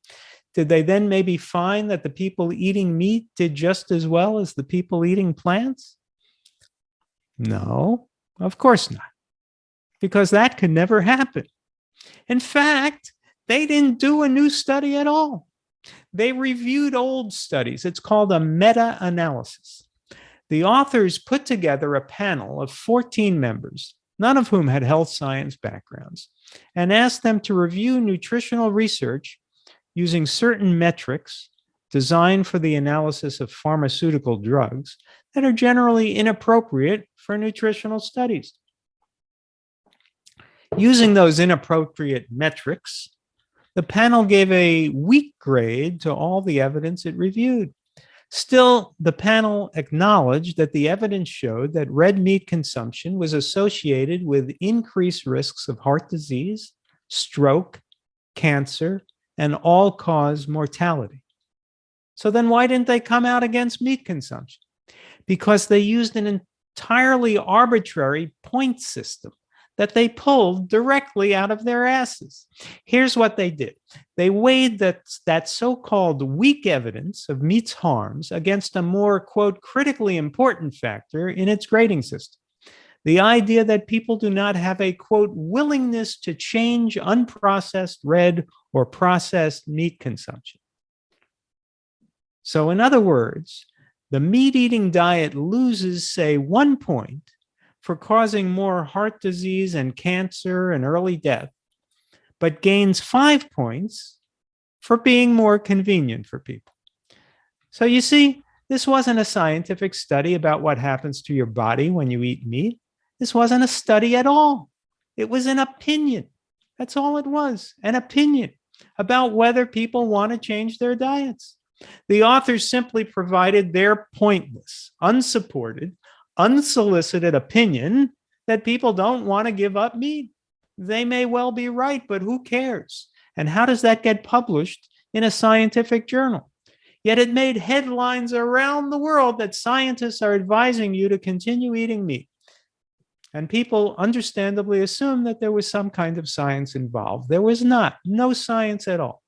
Did they then maybe find that the people eating meat did just as well as the people eating plants? No, of course not, because that could never happen. In fact, they didn't do a new study at all. They reviewed old studies. It's called a meta-analysis. The authors put together a panel of 14 members, none of whom had health science backgrounds, and asked them to review nutritional research using certain metrics designed for the analysis of pharmaceutical drugs that are generally inappropriate for nutritional studies. Using those inappropriate metrics, the panel gave a weak grade to all the evidence it reviewed. Still, the panel acknowledged that the evidence showed that red meat consumption was associated with increased risks of heart disease, stroke, cancer, and all-cause mortality. So then why didn't they come out against meat consumption? Because they used an entirely arbitrary point system that they pulled directly out of their asses. Here's what they did. They weighed that so-called weak evidence of meat's harms against a more, quote, critically important factor in its grading system. The idea that people do not have a, quote, willingness to change unprocessed red or processed meat consumption. So in other words, the meat-eating diet loses, say, 1 point for causing more heart disease and cancer and early death, but gains 5 points for being more convenient for people. So you see, this wasn't a scientific study about what happens to your body when you eat meat. This wasn't a study at all. It was an opinion. That's all it was, an opinion about whether people want to change their diets. The authors simply provided their pointless, unsupported, unsolicited opinion that people don't want to give up meat. They may well be right, but who cares? And how does that get published in a scientific journal? Yet it made headlines around the world that scientists are advising you to continue eating meat. And people understandably assumed that there was some kind of science involved. There was not, no science at all.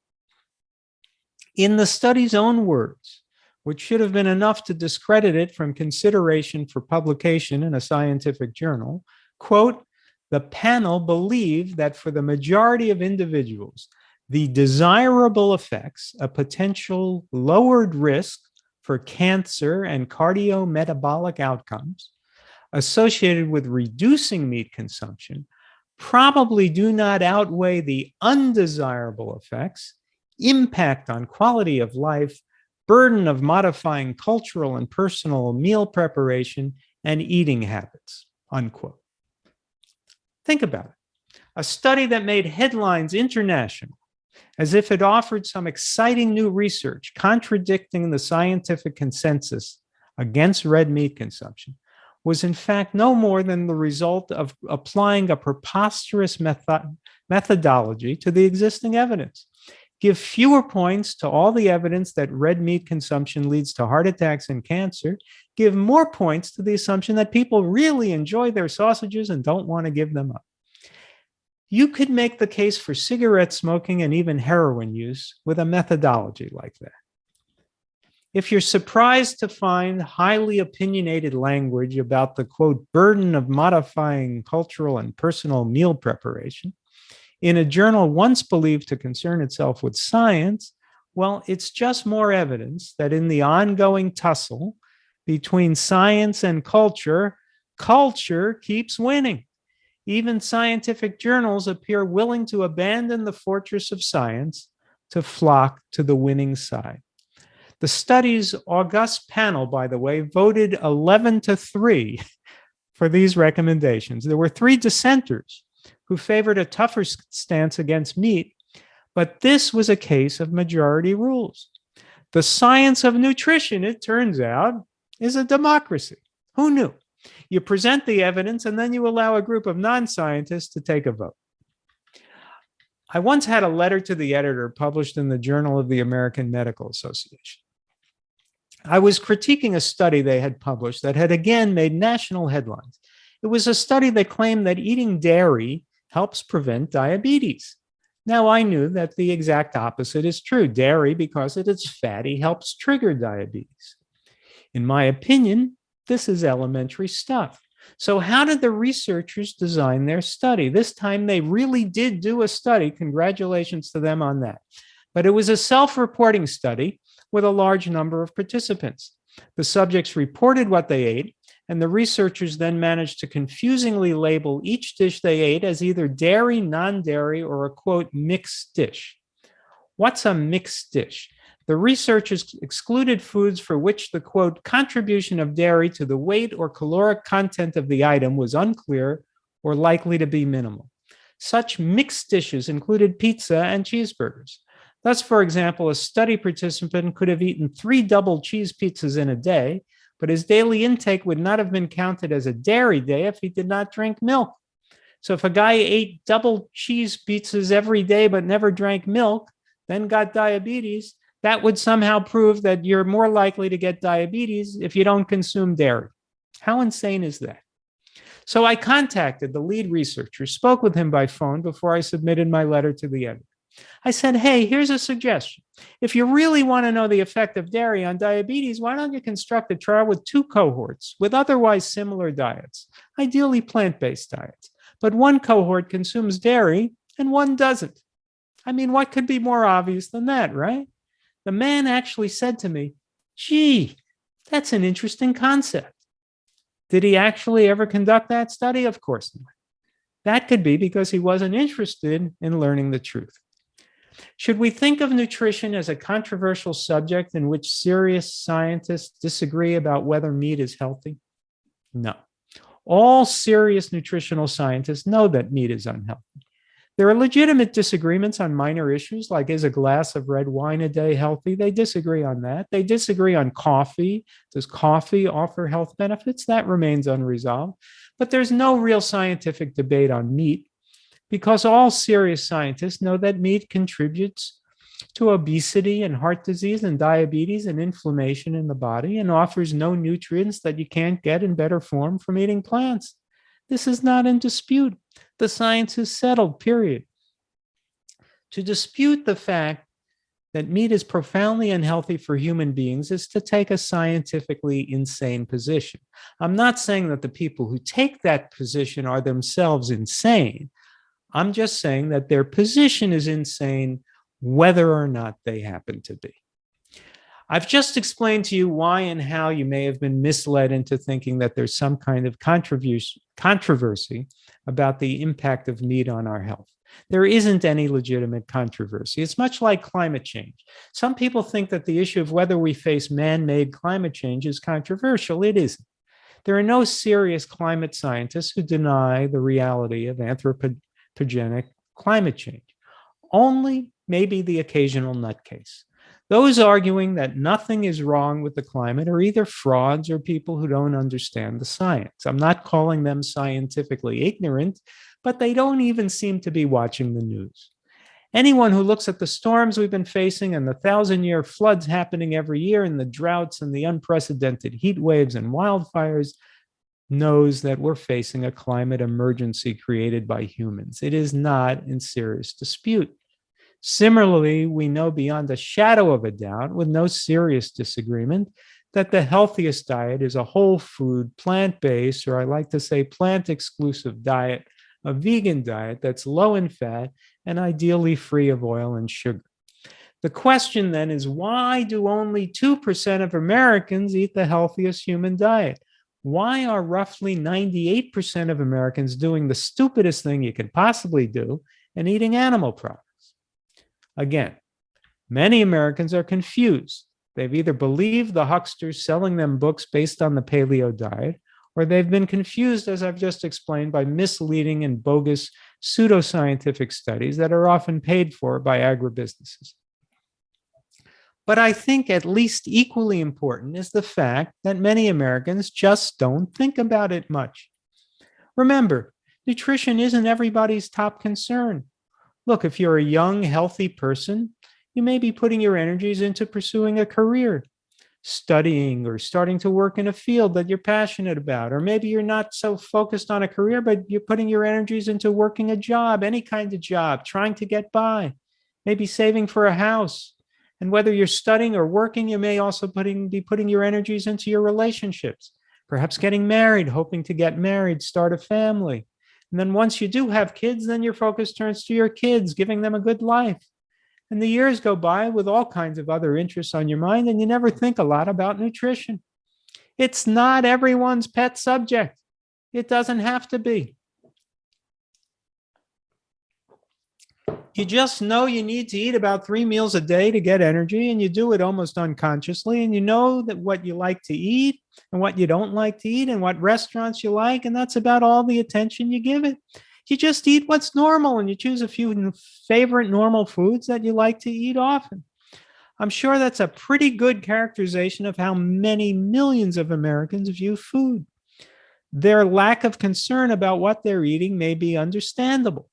In the study's own words, which should have been enough to discredit it from consideration for publication in a scientific journal, quote, the panel believed that for the majority of individuals, the desirable effects, a potential lowered risk for cancer and cardiometabolic outcomes associated with reducing meat consumption probably do not outweigh the undesirable effects, impact on quality of life, burden of modifying cultural and personal meal preparation and eating habits, unquote. Think about it. A study that made headlines international, as if it offered some exciting new research contradicting the scientific consensus against red meat consumption, was in fact no more than the result of applying a preposterous methodology to the existing evidence. Give fewer points to all the evidence that red meat consumption leads to heart attacks and cancer. Give more points to the assumption that people really enjoy their sausages and don't want to give them up. You could make the case for cigarette smoking and even heroin use with a methodology like that. If you're surprised to find highly opinionated language about the, quote, burden of modifying cultural and personal meal preparation in a journal once believed to concern itself with science, well, it's just more evidence that in the ongoing tussle between science and culture, culture keeps winning. Even scientific journals appear willing to abandon the fortress of science to flock to the winning side. The study's august panel, by the way, voted 11-3 for these recommendations. There were 3 dissenters who favored a tougher stance against meat, but this was a case of majority rules. The science of nutrition, it turns out, is a democracy. Who knew? You present the evidence and then you allow a group of non-scientists to take a vote. I once had a letter to the editor published in the Journal of the American Medical Association. I was critiquing a study they had published that had again made national headlines. It was a study that claimed that eating dairy helps prevent diabetes. Now, I knew that the exact opposite is true. Dairy, because it is fatty, helps trigger diabetes. In my opinion, this is elementary stuff. So how did the researchers design their study? This time they really did do a study. Congratulations to them on that. But it was a self-reporting study with a large number of participants. The subjects reported what they ate, and the researchers then managed to confusingly label each dish they ate as either dairy, non-dairy, or a, quote, mixed dish. What's a mixed dish? The researchers excluded foods for which the, quote, contribution of dairy to the weight or caloric content of the item was unclear or likely to be minimal. Such mixed dishes included pizza and cheeseburgers. Thus, for example, a study participant could have eaten 3 double cheese pizzas in a day, but his daily intake would not have been counted as a dairy day if he did not drink milk. So if a guy ate double cheese pizzas every day but never drank milk, then got diabetes, that would somehow prove that you're more likely to get diabetes if you don't consume dairy. How insane is that? So I contacted the lead researcher, spoke with him by phone before I submitted my letter to the editor. I said, hey, here's a suggestion. If you really want to know the effect of dairy on diabetes, why don't you construct a trial with 2 cohorts with otherwise similar diets, ideally plant-based diets, but one cohort consumes dairy and one doesn't. I mean, what could be more obvious than that, right? The man actually said to me, gee, that's an interesting concept. Did he actually ever conduct that study? Of course not. That could be because he wasn't interested in learning the truth. Should we think of nutrition as a controversial subject in which serious scientists disagree about whether meat is healthy? No. All serious nutritional scientists know that meat is unhealthy. There are legitimate disagreements on minor issues like, is a glass of red wine a day healthy? They disagree on that. They disagree on coffee. Does coffee offer health benefits? That remains unresolved. But there's no real scientific debate on meat, because all serious scientists know that meat contributes to obesity and heart disease and diabetes and inflammation in the body and offers no nutrients that you can't get in better form from eating plants. This is not in dispute. The science is settled, period. To dispute the fact that meat is profoundly unhealthy for human beings is to take a scientifically insane position. I'm not saying that the people who take that position are themselves insane. I'm just saying that their position is insane, whether or not they happen to be. I've just explained to you why and how you may have been misled into thinking that there's some kind of controversy about the impact of meat on our health. There isn't any legitimate controversy. It's much like climate change. Some people think that the issue of whether we face man-made climate change is controversial. It isn't. There are no serious climate scientists who deny the reality of anthropogenic climate change. Only maybe the occasional nutcase. Those arguing that nothing is wrong with the climate are either frauds or people who don't understand the science. I'm not calling them scientifically ignorant, but they don't even seem to be watching the news. Anyone who looks at the storms we've been facing and the 1,000-year floods happening every year and the droughts and the unprecedented heat waves and wildfires knows that we're facing a climate emergency created by humans. It is not in serious dispute. Similarly, we know beyond a shadow of a doubt, with no serious disagreement, that the healthiest diet is a whole food, plant-based, or I like to say plant-exclusive diet, a vegan diet that's low in fat and ideally free of oil and sugar. The question then is, why do only 2% of Americans eat the healthiest human diet? Why are roughly 98% of Americans doing the stupidest thing you could possibly do and eating animal products? Again, many Americans are confused. They've either believed the hucksters selling them books based on the paleo diet, or they've been confused, as I've just explained, by misleading and bogus pseudoscientific studies that are often paid for by agribusinesses. But I think at least equally important is the fact that many Americans just don't think about it much. Remember, nutrition isn't everybody's top concern. Look, if you're a young, healthy person, you may be putting your energies into pursuing a career, studying, or starting to work in a field that you're passionate about. Or maybe you're not so focused on a career, but you're putting your energies into working a job, any kind of job, trying to get by, maybe saving for a house. And whether you're studying or working, you may also be putting your energies into your relationships, perhaps getting married, hoping to get married, start a family. And then once you do have kids, then your focus turns to your kids, giving them a good life. And the years go by with all kinds of other interests on your mind, and you never think a lot about nutrition. It's not everyone's pet subject. It doesn't have to be. You just know you need to eat about 3 meals a day to get energy, and you do it almost unconsciously. And you know that what you like to eat and what you don't like to eat and what restaurants you like, and that's about all the attention you give it. You just eat what's normal, and you choose a few favorite normal foods that you like to eat often. I'm sure that's a pretty good characterization of how many millions of Americans view food. Their lack of concern about what they're eating may be understandable.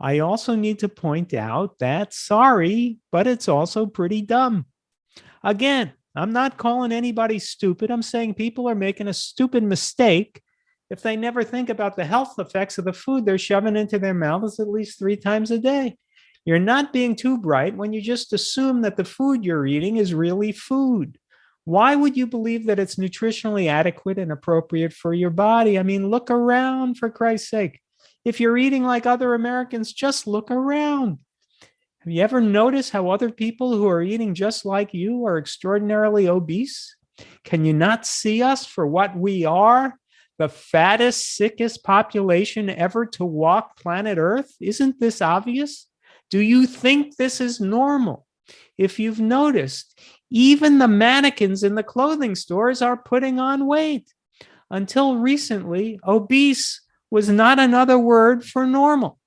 I also need to point out that, sorry, but it's also pretty dumb. Again, I'm not calling anybody stupid. I'm saying people are making a stupid mistake if they never think about the health effects of the food they're shoving into their mouths at least 3 times a day. You're not being too bright when you just assume that the food you're eating is really food. Why would you believe that it's nutritionally adequate and appropriate for your body? I mean, look around, for Christ's sake. If you're eating like other Americans, just look around. Have you ever noticed how other people who are eating just like you are extraordinarily obese? Can you not see us for what we are? The fattest, sickest population ever to walk planet Earth? Isn't this obvious? Do you think this is normal? If you've noticed, even the mannequins in the clothing stores are putting on weight. Until recently, obese was not another word for normal.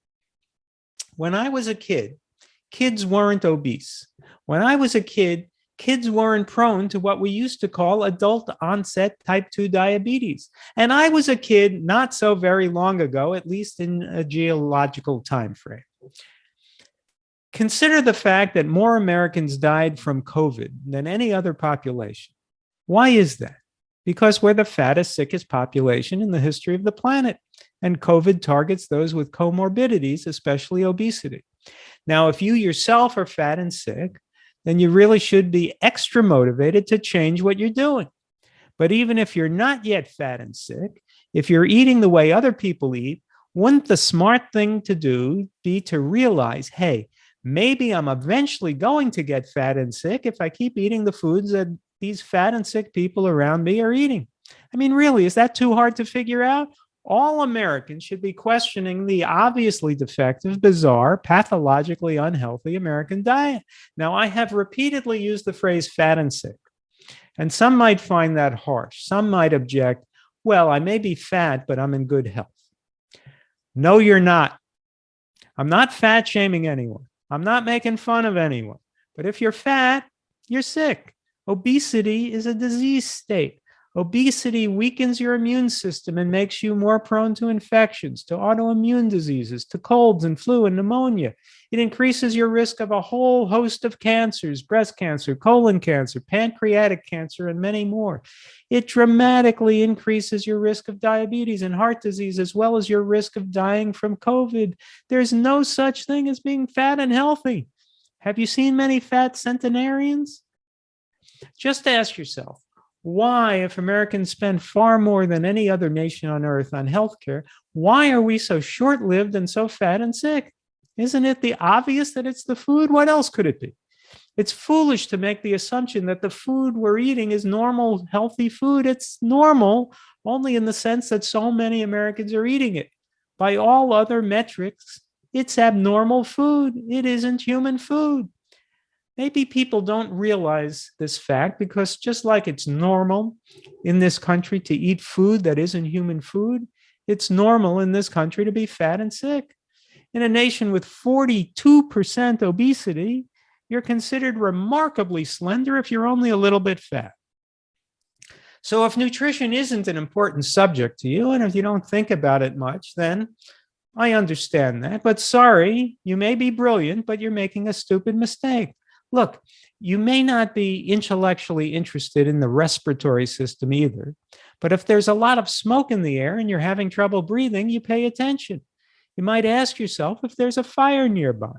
When I was a kid, kids weren't obese. When I was a kid, kids weren't prone to what we used to call adult onset type 2 diabetes. And I was a kid not so very long ago, at least in a geological time frame. Consider the fact that more Americans died from COVID than any other population. Why is that? Because we're the fattest, sickest population in the history of the planet. And COVID targets those with comorbidities, especially obesity. Now, if you yourself are fat and sick, then you really should be extra motivated to change what you're doing. But even if you're not yet fat and sick, if you're eating the way other people eat, wouldn't the smart thing to do be to realize, hey, maybe I'm eventually going to get fat and sick if I keep eating the foods that these fat and sick people around me are eating? I mean, really, is that too hard to figure out? All Americans should be questioning the obviously defective, bizarre, pathologically unhealthy American diet. Now, I have repeatedly used the phrase fat and sick, and some might find that harsh. Some might object, well, I may be fat, but I'm in good health. No, you're not. I'm not fat shaming anyone. I'm not making fun of anyone. But if you're fat, you're sick. Obesity is a disease state. Obesity weakens your immune system and makes you more prone to infections, to autoimmune diseases, to colds and flu and pneumonia. It increases your risk of a whole host of cancers, breast cancer, colon cancer, pancreatic cancer, and many more. It dramatically increases your risk of diabetes and heart disease, as well as your risk of dying from COVID. There's no such thing as being fat and healthy. Have you seen many fat centenarians? Just ask yourself, why, if Americans spend far more than any other nation on earth on healthcare, why are we so short-lived and so fat and sick? Isn't it the obvious that it's the food? What else could it be? It's foolish to make the assumption that the food we're eating is normal, healthy food. It's normal only in the sense that so many Americans are eating it. By all other metrics, it's abnormal food. It isn't human food. Maybe people don't realize this fact because just like it's normal in this country to eat food that isn't human food, it's normal in this country to be fat and sick. In a nation with 42% obesity, you're considered remarkably slender if you're only a little bit fat. So if nutrition isn't an important subject to you, and if you don't think about it much, then I understand that. But sorry, you may be brilliant, but you're making a stupid mistake. Look, you may not be intellectually interested in the respiratory system either, but if there's a lot of smoke in the air and you're having trouble breathing, you pay attention. You might ask yourself if there's a fire nearby.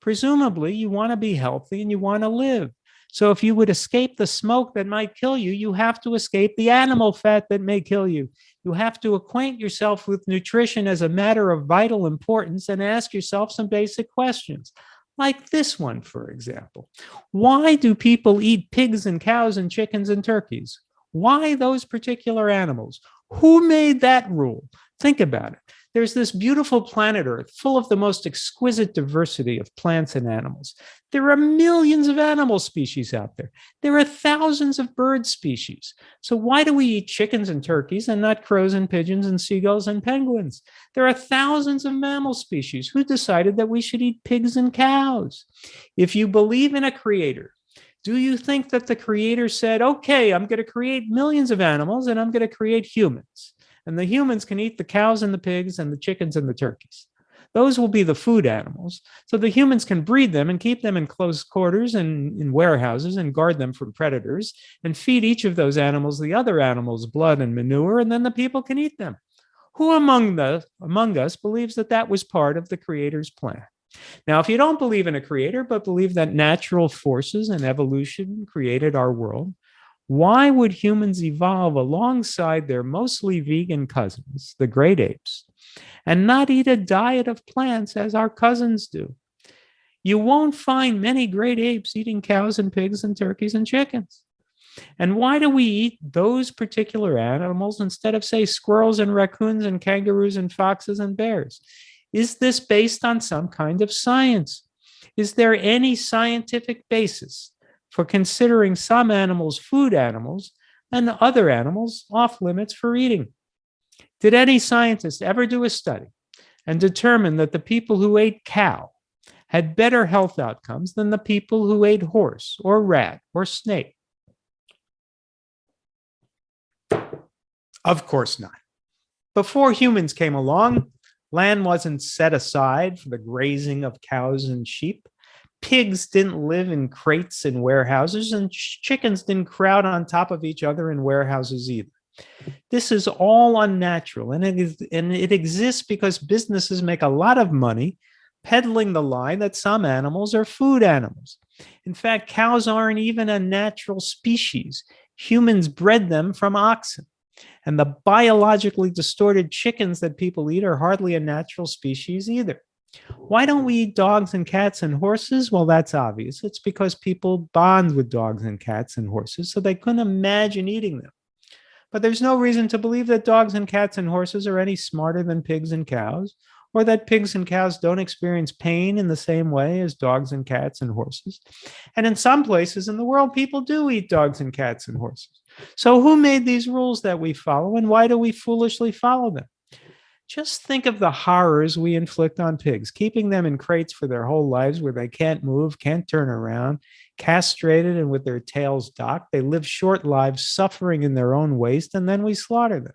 Presumably, you want to be healthy and you want to live. So if you would escape the smoke that might kill you, you have to escape the animal fat that may kill you. You have to acquaint yourself with nutrition as a matter of vital importance and ask yourself some basic questions. Like this one, for example. Why do people eat pigs and cows and chickens and turkeys? Why those particular animals? Who made that rule? Think about it. There's this beautiful planet Earth full of the most exquisite diversity of plants and animals. There are millions of animal species out there. There are thousands of bird species. So why do we eat chickens and turkeys and not crows and pigeons and seagulls and penguins? There are thousands of mammal species. Who decided that we should eat pigs and cows? If you believe in a creator, do you think that the creator said, okay, I'm going to create millions of animals and I'm going to create humans? And the humans can eat the cows and the pigs and the chickens and the turkeys. Those will be the food animals. So the humans can breed them and keep them in close quarters and in warehouses and guard them from predators and feed each of those animals the other animals' blood and manure, and then the people can eat them. Who among us believes that that was part of the creator's plan? Now, if you don't believe in a creator, but believe that natural forces and evolution created our world, why would humans evolve alongside their mostly vegan cousins, the great apes, and not eat a diet of plants as our cousins do? You won't find many great apes eating cows and pigs and turkeys and chickens. And why do we eat those particular animals instead of, say, squirrels and raccoons and kangaroos and foxes and bears? Is this based on some kind of science? Is there any scientific basis for considering some animals food animals and other animals off limits for eating? Did any scientist ever do a study and determine that the people who ate cow had better health outcomes than the people who ate horse or rat or snake? Of course not. Before humans came along, land wasn't set aside for the grazing of cows and sheep. Pigs didn't live in crates in warehouses, and chickens didn't crowd on top of each other in warehouses either. This is all unnatural, and it exists because businesses make a lot of money peddling the lie that some animals are food animals. In fact, cows aren't even a natural species. Humans bred them from oxen. And the biologically distorted chickens that people eat are hardly a natural species either. Why don't we eat dogs and cats and horses? Well, that's obvious. It's because people bond with dogs and cats and horses, so they couldn't imagine eating them. But there's no reason to believe that dogs and cats and horses are any smarter than pigs and cows, or that pigs and cows don't experience pain in the same way as dogs and cats and horses. And in some places in the world, people do eat dogs and cats and horses. So who made these rules that we follow, and why do we foolishly follow them? Just think of the horrors we inflict on pigs, keeping them in crates for their whole lives where they can't move, can't turn around, castrated and with their tails docked. They live short lives, suffering in their own waste, and then we slaughter them.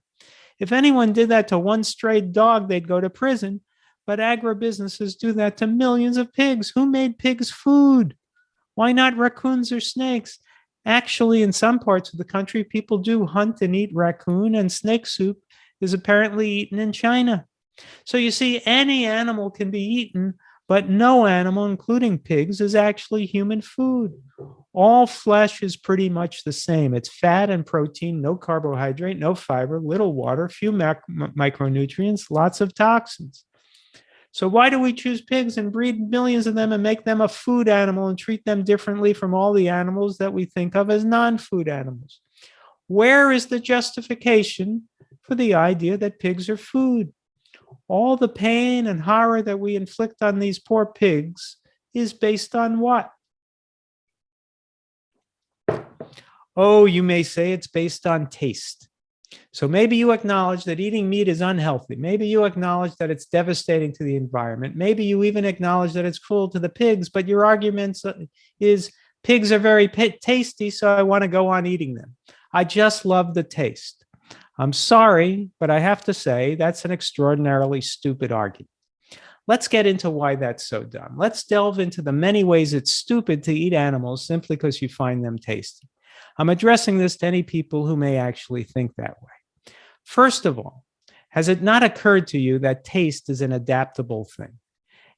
If anyone did that to one stray dog, they'd go to prison. But agribusinesses do that to millions of pigs. Who made pigs food? Why not raccoons or snakes? Actually, in some parts of the country, people do hunt and eat raccoon, and snake soup is apparently eaten in China. So you see, any animal can be eaten, but no animal, including pigs, is actually human food. All flesh is pretty much the same. It's fat and protein, no carbohydrate, no fiber, little water, few micronutrients, lots of toxins. So why do we choose pigs and breed millions of them and make them a food animal and treat them differently from all the animals that we think of as non-food animals? Where is the justification for the idea that pigs are food? All the pain and horror that we inflict on these poor pigs is based on what? Oh, you may say it's based on taste. So maybe you acknowledge that eating meat is unhealthy. Maybe you acknowledge that it's devastating to the environment. Maybe you even acknowledge that it's cruel to the pigs, but your argument is pigs are very tasty, so I want to go on eating them. I just love the taste. I'm sorry, but I have to say that's an extraordinarily stupid argument. Let's get into why that's so dumb. Let's delve into the many ways it's stupid to eat animals simply because you find them tasty. I'm addressing this to any people who may actually think that way. First of all, has it not occurred to you that taste is an adaptable thing?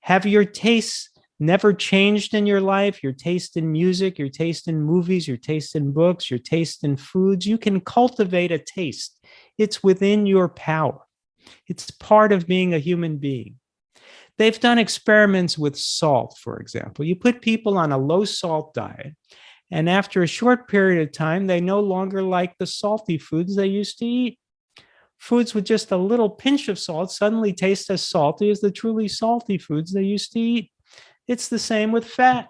Have your tastes never changed in your life? Your taste in music, your taste in movies, your taste in books, your taste in foods? You can cultivate a taste. It's within your power. It's part of being a human being. They've done experiments with salt, for example. You put people on a low salt diet, and after a short period of time, they no longer like the salty foods they used to eat. Foods with just a little pinch of salt suddenly taste as salty as the truly salty foods they used to eat. It's the same with fat.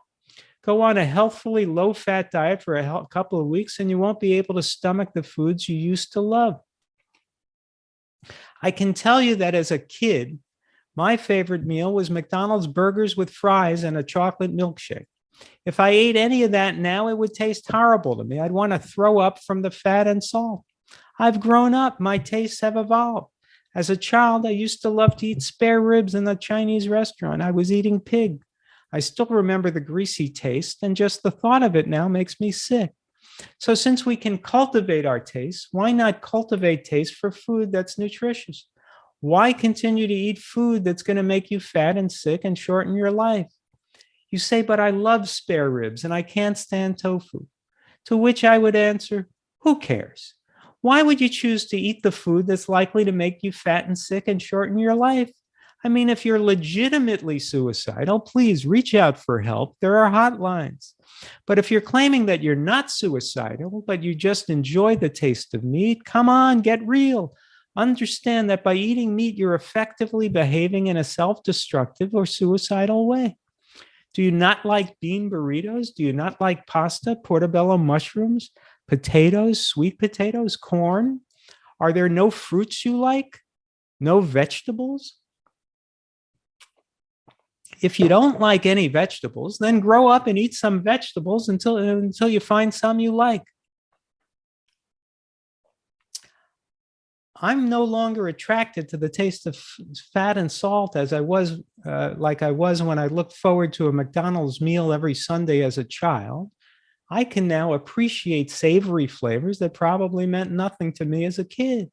Go on a healthfully low-fat diet for a couple of weeks, and you won't be able to stomach the foods you used to love. I can tell you that as a kid, my favorite meal was McDonald's burgers with fries and a chocolate milkshake. If I ate any of that now, it would taste horrible to me. I'd want to throw up from the fat and salt. I've grown up. My tastes have evolved. As a child, I used to love to eat spare ribs in a Chinese restaurant. I was eating pig. I still remember the greasy taste, and just the thought of it now makes me sick. So since we can cultivate our tastes, why not cultivate taste for food that's nutritious? Why continue to eat food that's going to make you fat and sick and shorten your life? You say, but I love spare ribs and I can't stand tofu. To which I would answer, who cares? Why would you choose to eat the food that's likely to make you fat and sick and shorten your life? I mean, if you're legitimately suicidal, please reach out for help. There are hotlines. But if you're claiming that you're not suicidal, but you just enjoy the taste of meat, come on, get real. Understand that by eating meat, you're effectively behaving in a self-destructive or suicidal way. Do you not like bean burritos? Do you not like pasta, portobello mushrooms, potatoes, sweet potatoes, corn? Are there no fruits you like? No vegetables? If you don't like any vegetables, then grow up and eat some vegetables until you find some you like. I'm no longer attracted to the taste of fat and salt as I was, like I was when I looked forward to a McDonald's meal every Sunday as a child. I can now appreciate savory flavors that probably meant nothing to me as a kid.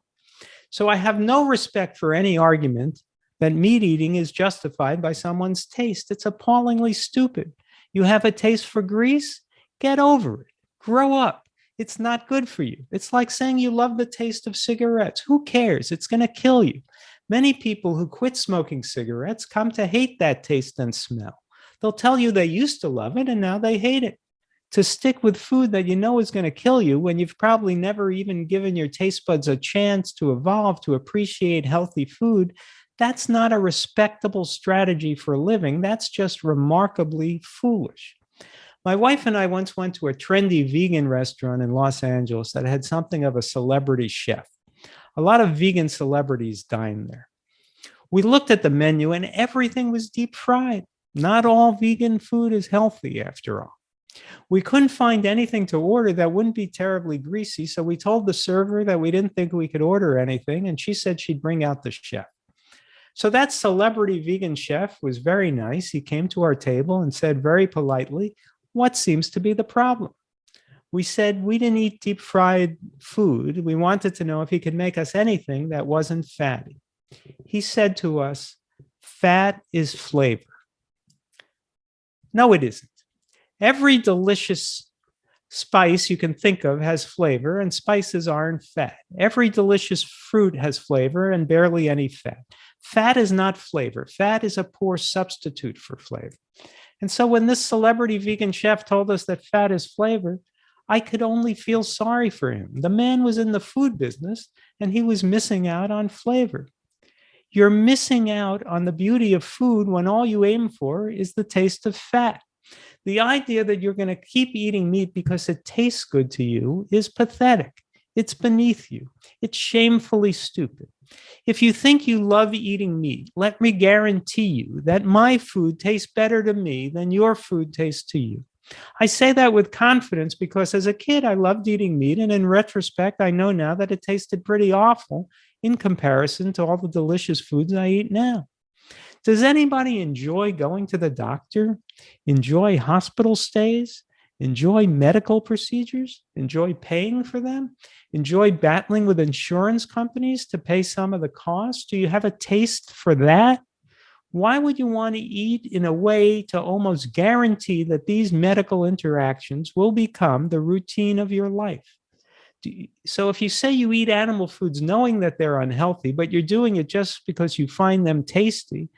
So I have no respect for any argument that meat eating is justified by someone's taste. It's appallingly stupid. You have a taste for grease? Get over it. Grow up. It's not good for you. It's like saying you love the taste of cigarettes. Who cares? It's going to kill you. Many people who quit smoking cigarettes come to hate that taste and smell. They'll tell you they used to love it and now they hate it. To stick with food that you know is going to kill you when you've probably never even given your taste buds a chance to evolve to appreciate healthy food, that's not a respectable strategy for living. That's just remarkably foolish. My wife and I once went to a trendy vegan restaurant in Los Angeles that had something of a celebrity chef. A lot of vegan celebrities dine there. We looked at the menu and everything was deep fried. Not all vegan food is healthy, after all. We couldn't find anything to order that wouldn't be terribly greasy, so we told the server that we didn't think we could order anything, and she said she'd bring out the chef. So that celebrity vegan chef was very nice. He came to our table and said very politely, "What seems to be the problem?" We said we didn't eat deep fried food. We wanted to know if he could make us anything that wasn't fatty. He said to us, "Fat is flavor." No, it isn't. Every delicious spice you can think of has flavor, and spices aren't fat. Every delicious fruit has flavor and barely any fat. Fat is not flavor. Fat is a poor substitute for flavor. And so when this celebrity vegan chef told us that fat is flavor, I could only feel sorry for him. The man was in the food business and he was missing out on flavor. You're missing out on the beauty of food when all you aim for is the taste of fat. The idea that you're going to keep eating meat because it tastes good to you is pathetic. It's beneath you. It's shamefully stupid. If you think you love eating meat, let me guarantee you that my food tastes better to me than your food tastes to you. I say that with confidence because as a kid, I loved eating meat. And in retrospect, I know now that it tasted pretty awful in comparison to all the delicious foods I eat now. Does anybody enjoy going to the doctor? Enjoy hospital stays? Enjoy medical procedures? Enjoy paying for them? Enjoy battling with insurance companies to pay some of the costs? Do you have a taste for that? Why would you want to eat in a way to almost guarantee that these medical interactions will become the routine of your life? So if you say you eat animal foods knowing that they're unhealthy, but you're doing it just because you find them tasty,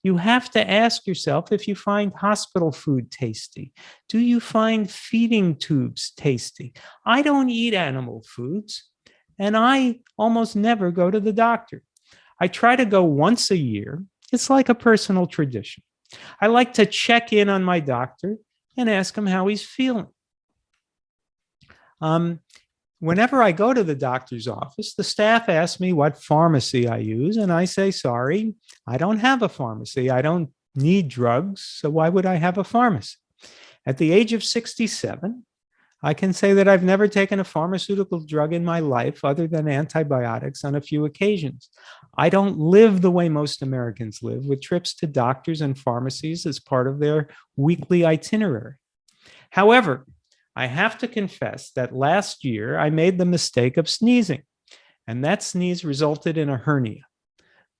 you have to ask yourself if you find hospital food tasty. Do you find feeding tubes tasty? I don't eat animal foods, and I almost never go to the doctor. I try to go once a year. It's like a personal tradition. I like to check in on my doctor and ask him how he's feeling. Whenever I go to the doctor's office, the staff asks me what pharmacy I use, and I say, sorry, I don't have a pharmacy. I don't need drugs, so why would I have a pharmacy? At the age of 67, I can say that I've never taken a pharmaceutical drug in my life other than antibiotics on a few occasions. I don't live the way most Americans live, with trips to doctors and pharmacies as part of their weekly itinerary. However, I have to confess that last year I made the mistake of sneezing, and that sneeze resulted in a hernia.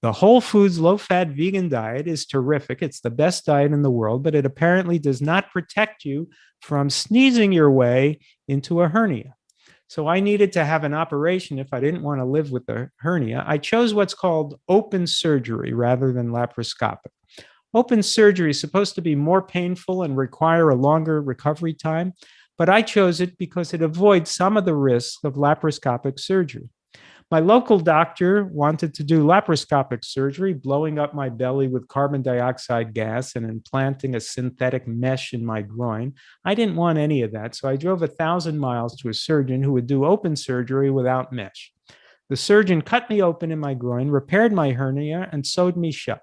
The Whole Foods low-fat vegan diet is terrific. It's the best diet in the world, but it apparently does not protect you from sneezing your way into a hernia. So I needed to have an operation if I didn't want to live with the hernia. I chose what's called open surgery rather than laparoscopic. Open surgery is supposed to be more painful and require a longer recovery time, but I chose it because it avoids some of the risks of laparoscopic surgery. My local doctor wanted to do laparoscopic surgery, blowing up my belly with carbon dioxide gas and implanting a synthetic mesh in my groin. I didn't want any of that, so I drove 1,000 miles to a surgeon who would do open surgery without mesh. The surgeon cut me open in my groin, repaired my hernia, and sewed me shut.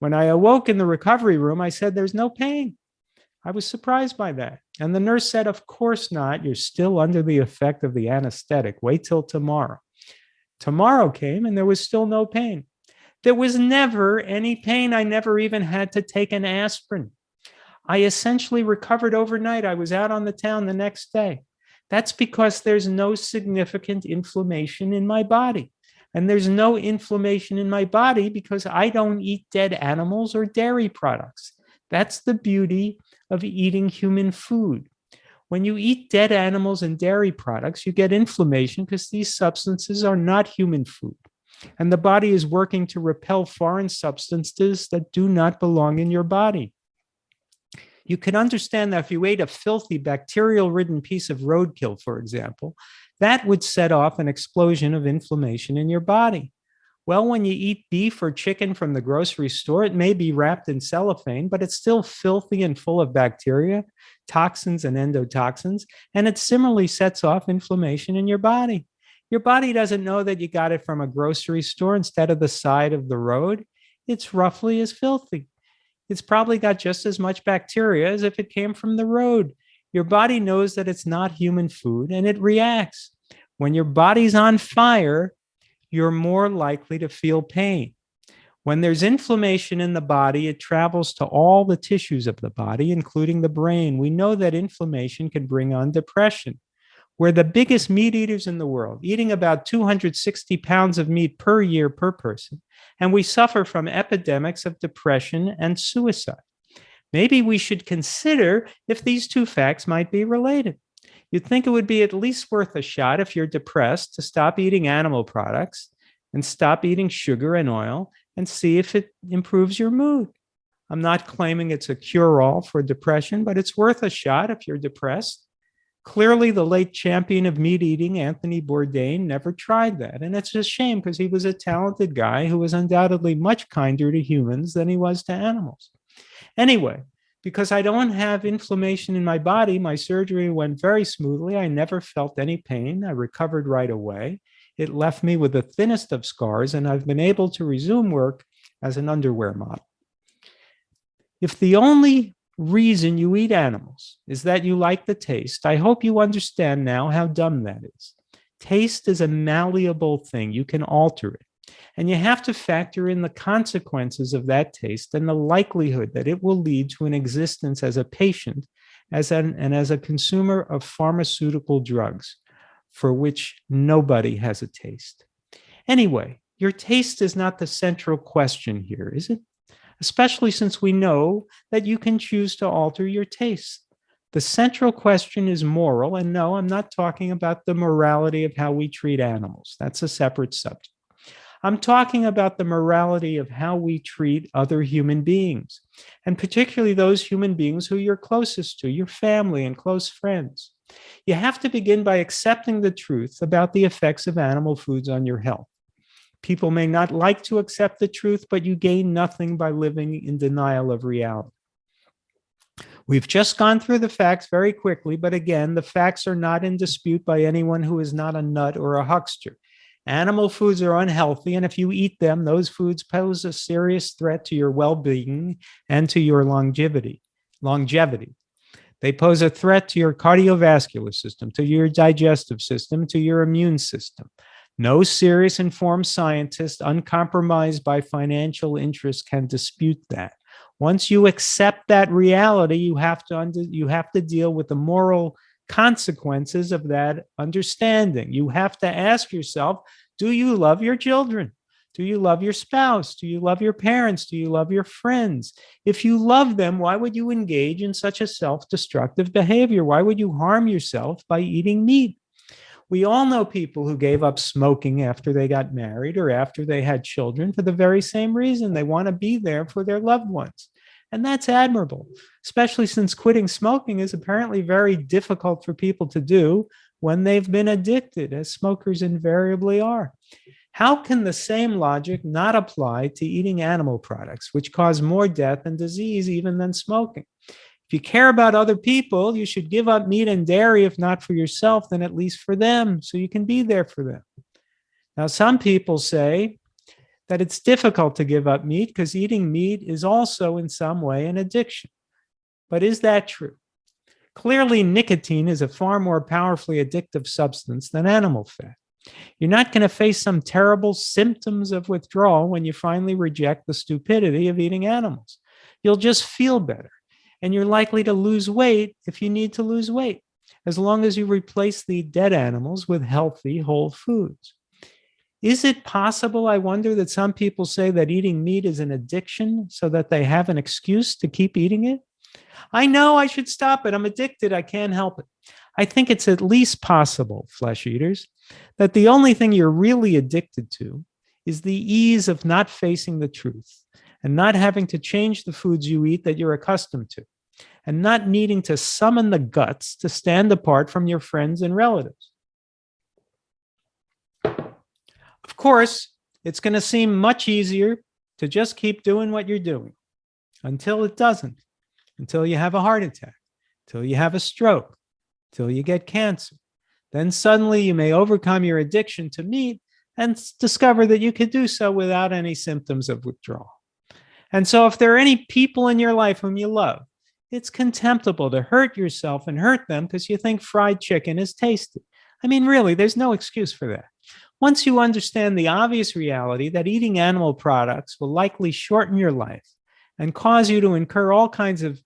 When I awoke in the recovery room, I said, there's no pain. I was surprised by that. And the nurse said, of course not. You're still under the effect of the anesthetic. Wait till tomorrow. Tomorrow came and there was still no pain. There was never any pain. I never even had to take an aspirin. I essentially recovered overnight. I was out on the town the next day. That's because there's no significant inflammation in my body. And there's no inflammation in my body because I don't eat dead animals or dairy products. That's the beauty of eating human food. When you eat dead animals and dairy products, you get inflammation because these substances are not human food. And the body is working to repel foreign substances that do not belong in your body. You can understand that if you ate a filthy bacterial-ridden piece of roadkill, for example, that would set off an explosion of inflammation in your body. Well, when you eat beef or chicken from the grocery store, it may be wrapped in cellophane, but it's still filthy and full of bacteria, toxins, and endotoxins, and it similarly sets off inflammation in your body. Your body doesn't know that you got it from a grocery store instead of the side of the road. It's roughly as filthy. It's probably got just as much bacteria as if it came from the road. Your body knows that it's not human food, and it reacts. When your body's on fire, you're more likely to feel pain. When there's inflammation in the body, it travels to all the tissues of the body, including the brain. We know that inflammation can bring on depression. We're the biggest meat eaters in the world, eating about 260 pounds of meat per year per person, and we suffer from epidemics of depression and suicide. Maybe we should consider if these two facts might be related. You'd think it would be at least worth a shot if you're depressed to stop eating animal products and stop eating sugar and oil and see if it improves your mood. I'm not claiming it's a cure-all for depression, but it's worth a shot if you're depressed. Clearly, the late champion of meat eating, Anthony Bourdain, never tried that. And it's a shame because he was a talented guy who was undoubtedly much kinder to humans than he was to animals. Anyway, Because I don't have inflammation in my body, my surgery went very smoothly. I never felt any pain. I recovered right away. It left me with the thinnest of scars, and I've been able to resume work as an underwear model. If the only reason you eat animals is that you like the taste, I hope you understand now how dumb that is. Taste is a malleable thing. You can alter it. And you have to factor in the consequences of that taste and the likelihood that it will lead to an existence as a patient and as a consumer of pharmaceutical drugs for which nobody has a taste. Anyway, your taste is not the central question here, is it? Especially since we know that you can choose to alter your taste. The central question is moral, and no, I'm not talking about the morality of how we treat animals. That's a separate subject. I'm talking about the morality of how we treat other human beings, and particularly those human beings who you're closest to, your family and close friends. You have to begin by accepting the truth about the effects of animal foods on your health. People may not like to accept the truth, but you gain nothing by living in denial of reality. We've just gone through the facts very quickly, but again, the facts are not in dispute by anyone who is not a nut or a huckster. Animal foods are unhealthy, and if you eat them, those foods pose a serious threat to your well-being and to your longevity. They pose a threat to your cardiovascular system, to your digestive system, to your immune system. No serious informed scientist, uncompromised by financial interests, can dispute that. Once you accept that reality, you have to deal with the moral consequences of that understanding. You have to ask yourself, do you love your children? Do you love your spouse? Do you love your parents? Do you love your friends? If you love them, why would you engage in such a self-destructive behavior? Why would you harm yourself by eating meat? We all know people who gave up smoking after they got married or after they had children for the very same reason. They want to be there for their loved ones. And that's admirable, especially since quitting smoking is apparently very difficult for people to do when they've been addicted, as smokers invariably are. How can the same logic not apply to eating animal products, which cause more death and disease even than smoking? If you care about other people, you should give up meat and dairy, if not for yourself, then at least for them, so you can be there for them. Now, some people say that it's difficult to give up meat because eating meat is also in some way an addiction. But is that true? Clearly, nicotine is a far more powerfully addictive substance than animal fat. You're not going to face some terrible symptoms of withdrawal when you finally reject the stupidity of eating animals. You'll just feel better. And you're likely to lose weight if you need to lose weight, as long as you replace the dead animals with healthy, whole foods. Is it possible, I wonder, that some people say that eating meat is an addiction so that they have an excuse to keep eating it? I know I should stop it. I'm addicted. I can't help it. I think it's at least possible, flesh eaters, that the only thing you're really addicted to is the ease of not facing the truth and not having to change the foods you eat that you're accustomed to, and not needing to summon the guts to stand apart from your friends and relatives. Of course, it's going to seem much easier to just keep doing what you're doing until it doesn't, until you have a heart attack, until you have a stroke, until you get cancer. Then suddenly you may overcome your addiction to meat and discover that you could do so without any symptoms of withdrawal. And so if there are any people in your life whom you love, it's contemptible to hurt yourself and hurt them because you think fried chicken is tasty. I mean, really, there's no excuse for that. Once you understand the obvious reality that eating animal products will likely shorten your life and cause you to incur all kinds of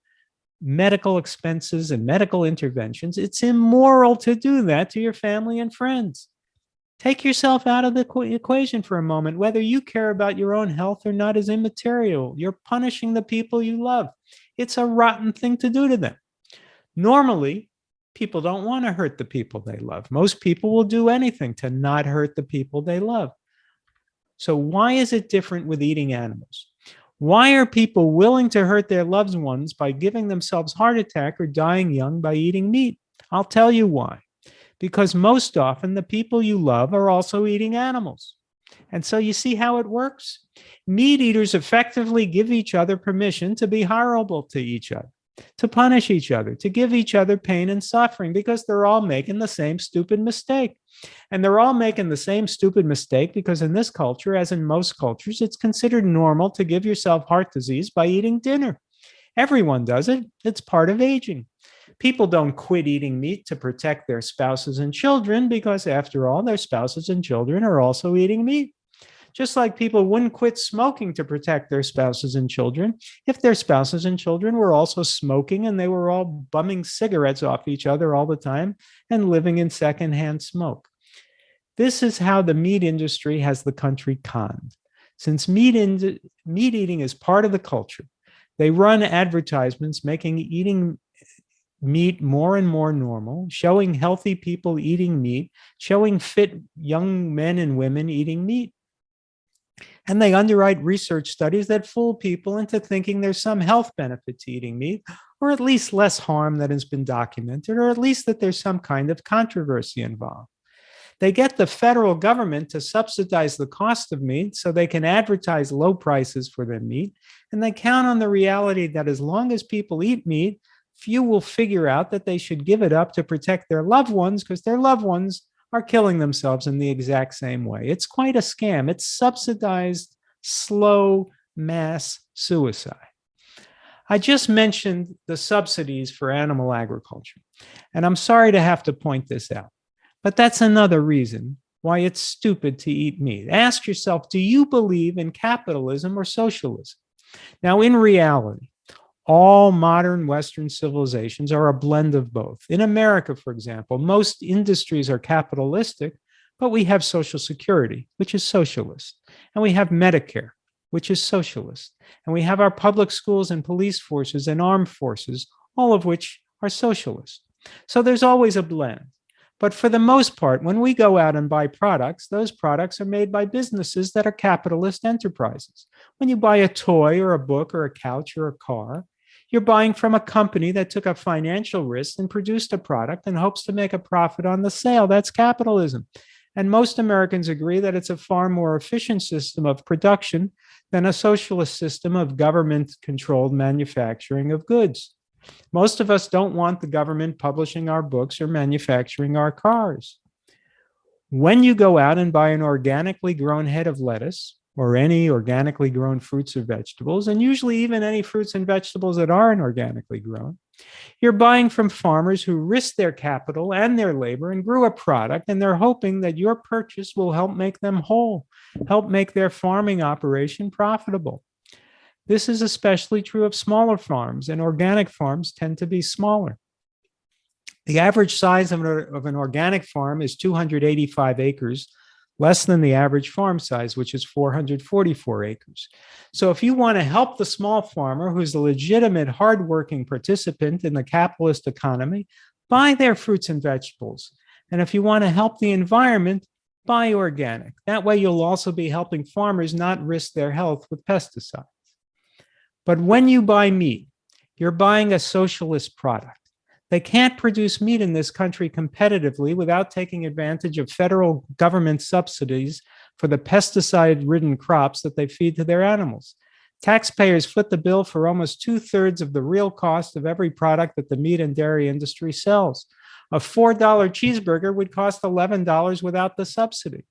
medical expenses and medical interventions, it's immoral to do that to your family and friends. Take yourself out of the equation for a moment. Whether you care about your own health or not is immaterial. You're punishing the people you love. It's a rotten thing to do to them. Normally, people don't want to hurt the people they love. Most people will do anything to not hurt the people they love. So why is it different with eating animals? Why are people willing to hurt their loved ones by giving themselves heart attack or dying young by eating meat? I'll tell you why. Because most often the people you love are also eating animals. And so you see how it works? Meat eaters effectively give each other permission to be horrible to each other. to punish each other, to give each other pain and suffering, because they're all making the same stupid mistake. And they're all making the same stupid mistake because in this culture, as in most cultures, it's considered normal to give yourself heart disease by eating dinner. Everyone does it. It's part of aging. People don't quit eating meat to protect their spouses and children because, after all, their spouses and children are also eating meat. Just like people wouldn't quit smoking to protect their spouses and children if their spouses and children were also smoking and they were all bumming cigarettes off each other all the time and living in secondhand smoke. This is how the meat industry has the country conned. Since meat eating is part of the culture, they run advertisements making eating meat more and more normal, showing healthy people eating meat, showing fit young men and women eating meat. And they underwrite research studies that fool people into thinking there's some health benefit to eating meat, or at least less harm that has been documented, or at least that there's some kind of controversy involved. They get the federal government to subsidize the cost of meat so they can advertise low prices for their meat, and they count on the reality that as long as people eat meat, few will figure out that they should give it up to protect their loved ones because their loved ones are killing themselves in the exact same way. It's quite a scam. It's subsidized, slow mass suicide. I just mentioned the subsidies for animal agriculture, and I'm sorry to have to point this out, but that's another reason why it's stupid to eat meat. Ask yourself, do you believe in capitalism or socialism? Now, in reality, all modern Western civilizations are a blend of both. In America, for example, most industries are capitalistic, but we have Social Security, which is socialist, and we have Medicare, which is socialist, and we have our public schools and police forces and armed forces, all of which are socialist. So there's always a blend. But for the most part, when we go out and buy products, those products are made by businesses that are capitalist enterprises. When you buy a toy or a book or a couch or a car, you're buying from a company that took a financial risk and produced a product and hopes to make a profit on the sale. That's capitalism. And most Americans agree that it's a far more efficient system of production than a socialist system of government-controlled manufacturing of goods. Most of us don't want the government publishing our books or manufacturing our cars. When you go out and buy an organically grown head of lettuce or any organically grown fruits or vegetables, and usually even any fruits and vegetables that aren't organically grown, you're buying from farmers who risked their capital and their labor and grew a product, and they're hoping that your purchase will help make them whole, help make their farming operation profitable. This is especially true of smaller farms, and organic farms tend to be smaller. The average size of an organic farm is 285 acres, less than the average farm size, which is 444 acres. So if you want to help the small farmer, who's a legitimate, hardworking participant in the capitalist economy, buy their fruits and vegetables. And if you want to help the environment, buy organic. That way you'll also be helping farmers not risk their health with pesticides. But when you buy meat, you're buying a socialist product. They can't produce meat in this country competitively without taking advantage of federal government subsidies for the pesticide-ridden crops that they feed to their animals. Taxpayers foot the bill for almost 2/3 of the real cost of every product that the meat and dairy industry sells. A $4 cheeseburger would cost $11 without the subsidy.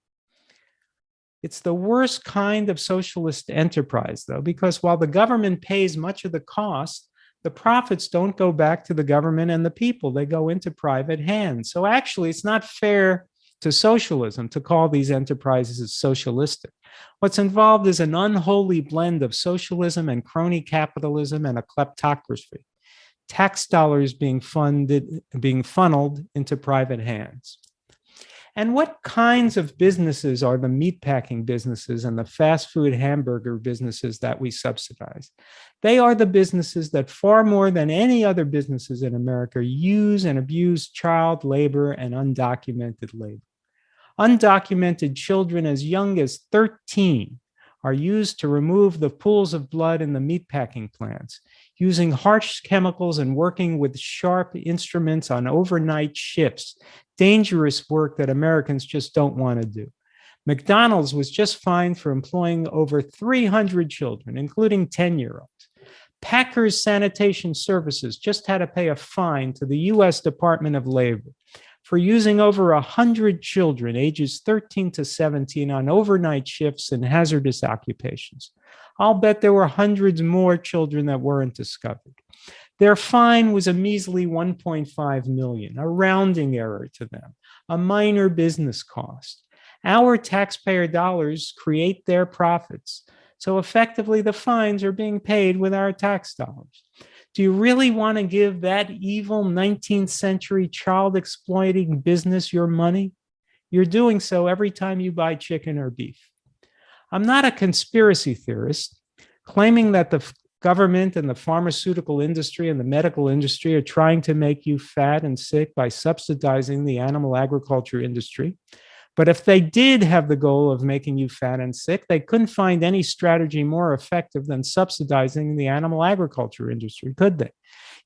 It's the worst kind of socialist enterprise, though, because while the government pays much of the cost, the profits don't go back to the government and the people. They go into private hands. So actually, it's not fair to socialism to call these enterprises socialistic. What's involved is an unholy blend of socialism and crony capitalism and a kleptocracy. Tax dollars being funneled into private hands. And what kinds of businesses are the meatpacking businesses and the fast food hamburger businesses that we subsidize? They are the businesses that far more than any other businesses in America use and abuse child labor and undocumented labor. Undocumented children as young as 13 are used to remove the pools of blood in the meatpacking plants, using harsh chemicals and working with sharp instruments on overnight shifts, dangerous work that Americans just don't want to do. McDonald's was just fined for employing over 300 children, including 10-year-olds. Packers Sanitation Services just had to pay a fine to the U.S. Department of Labor for using over 100 children ages 13 to 17 on overnight shifts in hazardous occupations. I'll bet there were hundreds more children that weren't discovered. Their fine was a measly $1.5 million, a rounding error to them, a minor business cost. Our taxpayer dollars create their profits. So effectively, the fines are being paid with our tax dollars. Do you really want to give that evil 19th century child exploiting business your money? You're doing so every time you buy chicken or beef. I'm not a conspiracy theorist claiming that the government and the pharmaceutical industry and the medical industry are trying to make you fat and sick by subsidizing the animal agriculture industry. But if they did have the goal of making you fat and sick, they couldn't find any strategy more effective than subsidizing the animal agriculture industry, could they?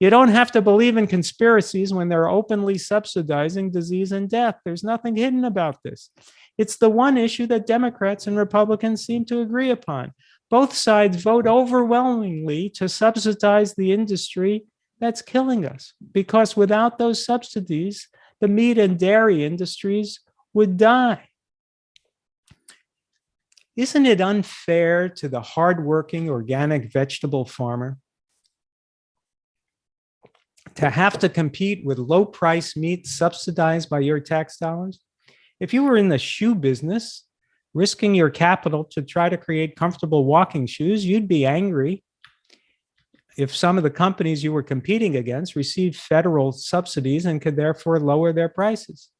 You don't have to believe in conspiracies when they're openly subsidizing disease and death. There's nothing hidden about this. It's the one issue that Democrats and Republicans seem to agree upon. Both sides vote overwhelmingly to subsidize the industry that's killing us, because without those subsidies, the meat and dairy industries would die. Isn't it unfair to the hardworking organic vegetable farmer to have to compete with low-price meat subsidized by your tax dollars? If you were in the shoe business, risking your capital to try to create comfortable walking shoes, you'd be angry if some of the companies you were competing against received federal subsidies and could therefore lower their prices.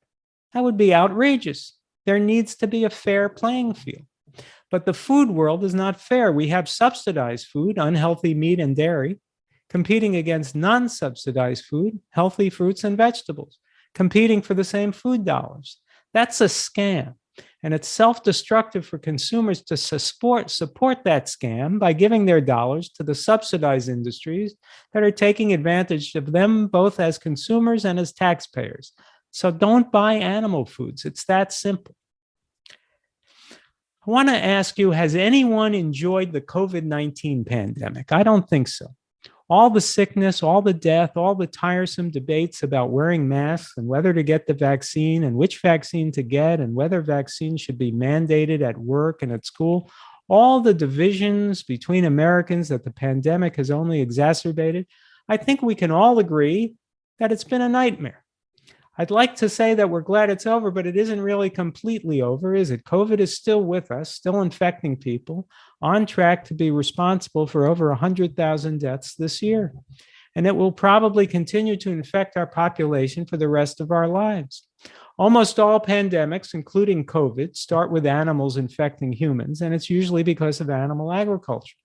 That would be outrageous. There needs to be a fair playing field. But the food world is not fair. We have subsidized food, unhealthy meat and dairy, competing against non-subsidized food, healthy fruits and vegetables, competing for the same food dollars. That's a scam. And it's self-destructive for consumers to support that scam by giving their dollars to the subsidized industries that are taking advantage of them both as consumers and as taxpayers. So don't buy animal foods. It's that simple. I want to ask you, has anyone enjoyed the COVID-19 pandemic? I don't think so. All the sickness, all the death, all the tiresome debates about wearing masks and whether to get the vaccine and which vaccine to get and whether vaccines should be mandated at work and at school, all the divisions between Americans that the pandemic has only exacerbated, I think we can all agree that it's been a nightmare. I'd like to say that we're glad it's over, but it isn't really completely over, is it? COVID is still with us, still infecting people, on track to be responsible for over 100,000 deaths this year. And it will probably continue to infect our population for the rest of our lives. Almost all pandemics, including COVID, start with animals infecting humans, and it's usually because of animal agriculture.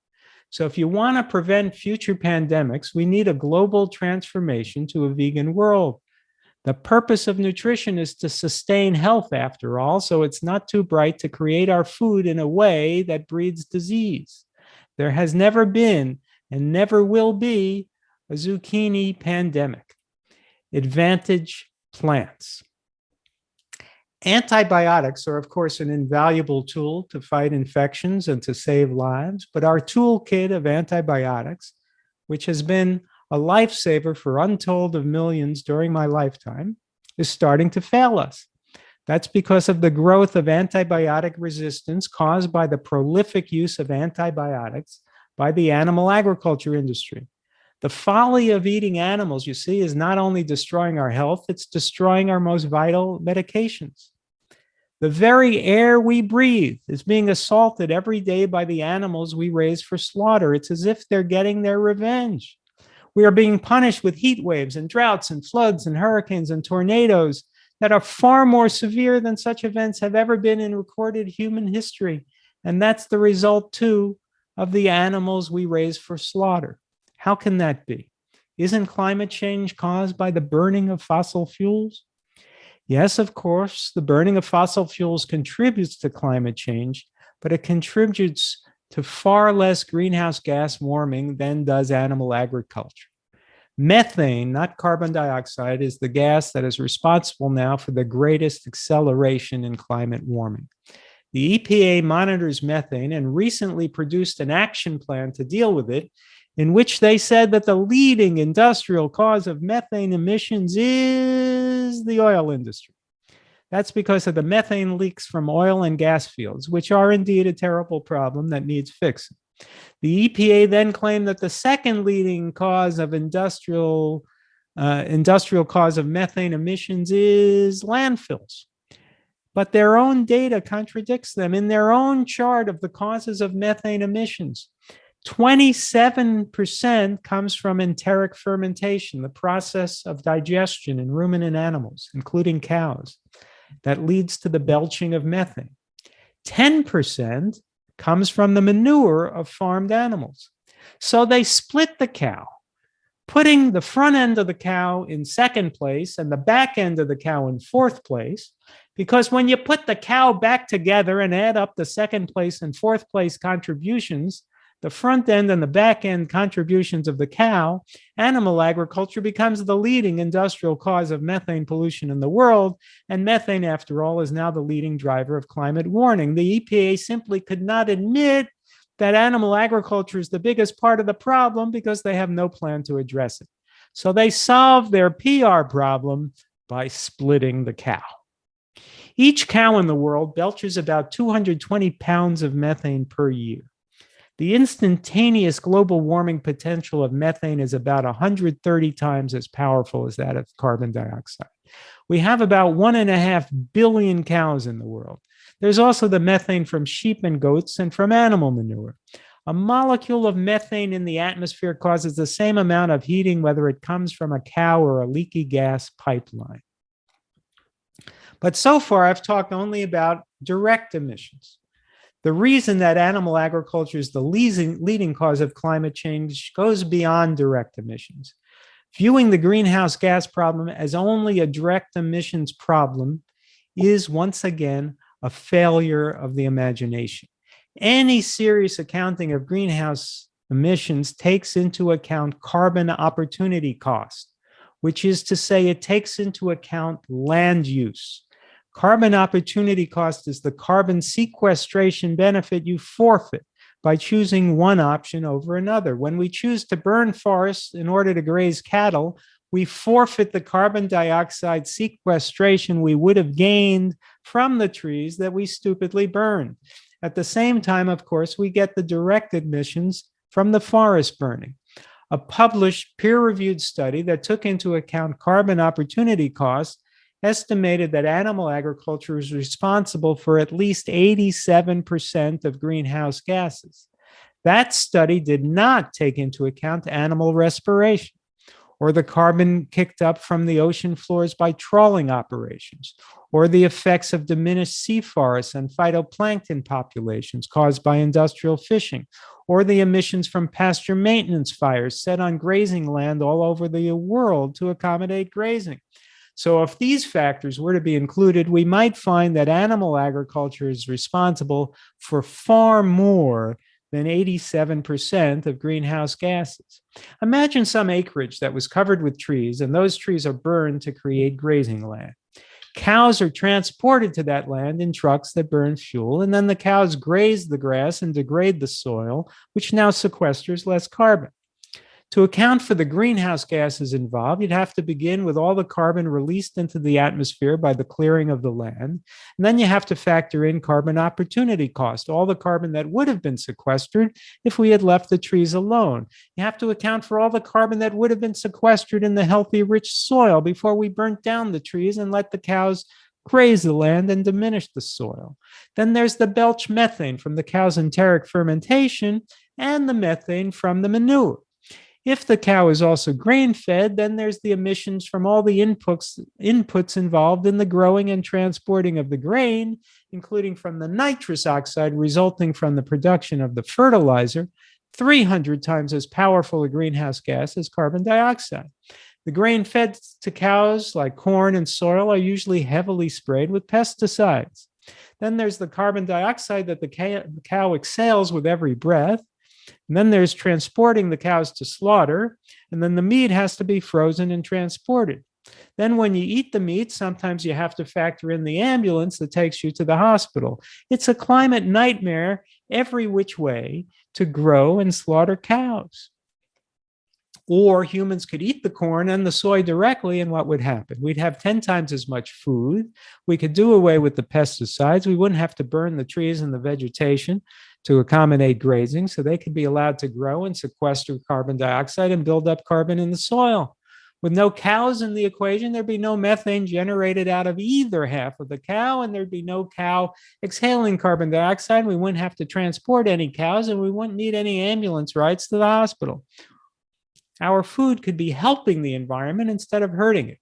So if you want to prevent future pandemics, we need a global transformation to a vegan world. The purpose of nutrition is to sustain health, after all, so it's not too bright to create our food in a way that breeds disease. There has never been and never will be a zucchini pandemic. Advantage plants. Antibiotics are, of course, an invaluable tool to fight infections and to save lives, but our toolkit of antibiotics, which has been a lifesaver for untold of millions during my lifetime, is starting to fail us. That's because of the growth of antibiotic resistance caused by the prolific use of antibiotics by the animal agriculture industry. The folly of eating animals, you see, is not only destroying our health, it's destroying our most vital medications. The very air we breathe is being assaulted every day by the animals we raise for slaughter. It's as if they're getting their revenge. We are being punished with heat waves and droughts and floods and hurricanes and tornadoes that are far more severe than such events have ever been in recorded human history. And that's the result, too, of the animals we raise for slaughter. How can that be? Isn't climate change caused by the burning of fossil fuels? Yes, of course, the burning of fossil fuels contributes to climate change, but it contributes to far less greenhouse gas warming than does animal agriculture. Methane, not carbon dioxide, is the gas that is responsible now for the greatest acceleration in climate warming. The EPA monitors methane and recently produced an action plan to deal with it in which they said that the leading industrial cause of methane emissions is the oil industry. That's because of the methane leaks from oil and gas fields, which are indeed a terrible problem that needs fixing. The EPA then claimed that the second leading cause of industrial cause of methane emissions is landfills. But their own data contradicts them. In their own chart of the causes of methane emissions, 27% comes from enteric fermentation, the process of digestion in ruminant animals, including cows, that leads to the belching of methane. 10% comes from the manure of farmed animals. So they split the cow, putting the front end of the cow in second place and the back end of the cow in fourth place, because when you put the cow back together and add up the second place and fourth place contributions, the front end and the back end contributions of the cow, animal agriculture becomes the leading industrial cause of methane pollution in the world. And methane, after all, is now the leading driver of climate warming. The EPA simply could not admit that animal agriculture is the biggest part of the problem because they have no plan to address it. So they solve their PR problem by splitting the cow. Each cow in the world belches about 220 pounds of methane per year. The instantaneous global warming potential of methane is about 130 times as powerful as that of carbon dioxide. We have about 1.5 billion cows in the world. There's also the methane from sheep and goats and from animal manure. A molecule of methane in the atmosphere causes the same amount of heating whether it comes from a cow or a leaky gas pipeline. But so far, I've talked only about direct emissions. The reason that animal agriculture is the leading cause of climate change goes beyond direct emissions. Viewing the greenhouse gas problem as only a direct emissions problem is, once again, a failure of the imagination. Any serious accounting of greenhouse emissions takes into account carbon opportunity cost, which is to say it takes into account land use. Carbon opportunity cost is the carbon sequestration benefit you forfeit by choosing one option over another. When we choose to burn forests in order to graze cattle, we forfeit the carbon dioxide sequestration we would have gained from the trees that we stupidly burned. At the same time, of course, we get the direct emissions from the forest burning. A published peer-reviewed study that took into account carbon opportunity costs estimated that animal agriculture is responsible for at least 87% of greenhouse gases. That study did not take into account animal respiration or the carbon kicked up from the ocean floors by trawling operations, or the effects of diminished sea forests and phytoplankton populations caused by industrial fishing, or the emissions from pasture maintenance fires set on grazing land all over the world to accommodate grazing. So if these factors were to be included, we might find that animal agriculture is responsible for far more than 87% of greenhouse gases. Imagine some acreage that was covered with trees, and those trees are burned to create grazing land. Cows are transported to that land in trucks that burn fuel, and then the cows graze the grass and degrade the soil, which now sequesters less carbon. To account for the greenhouse gases involved, you'd have to begin with all the carbon released into the atmosphere by the clearing of the land. And then you have to factor in carbon opportunity cost, all the carbon that would have been sequestered if we had left the trees alone. You have to account for all the carbon that would have been sequestered in the healthy, rich soil before we burnt down the trees and let the cows graze the land and diminish the soil. Then there's the belch methane from the cow's enteric fermentation and the methane from the manure. If the cow is also grain-fed, then there's the emissions from all the inputs involved in the growing and transporting of the grain, including from the nitrous oxide resulting from the production of the fertilizer, 300 times as powerful a greenhouse gas as carbon dioxide. The grain fed to cows, like corn and soil, are usually heavily sprayed with pesticides. Then there's the carbon dioxide that the cow exhales with every breath. And then there's transporting the cows to slaughter, and then the meat has to be frozen and transported. Then when you eat the meat, sometimes you have to factor in the ambulance that takes you to the hospital. It's a climate nightmare every which way to grow and slaughter cows. Or humans could eat the corn and the soy directly, and what would happen? We'd have 10 times as much food. We could do away with the pesticides. We wouldn't have to burn the trees and the vegetation to accommodate grazing, so they could be allowed to grow and sequester carbon dioxide and build up carbon in the soil. With no cows in the equation, there'd be no methane generated out of either half of the cow, and there'd be no cow exhaling carbon dioxide. We wouldn't have to transport any cows, and we wouldn't need any ambulance rides to the hospital. Our food could be helping the environment instead of hurting it.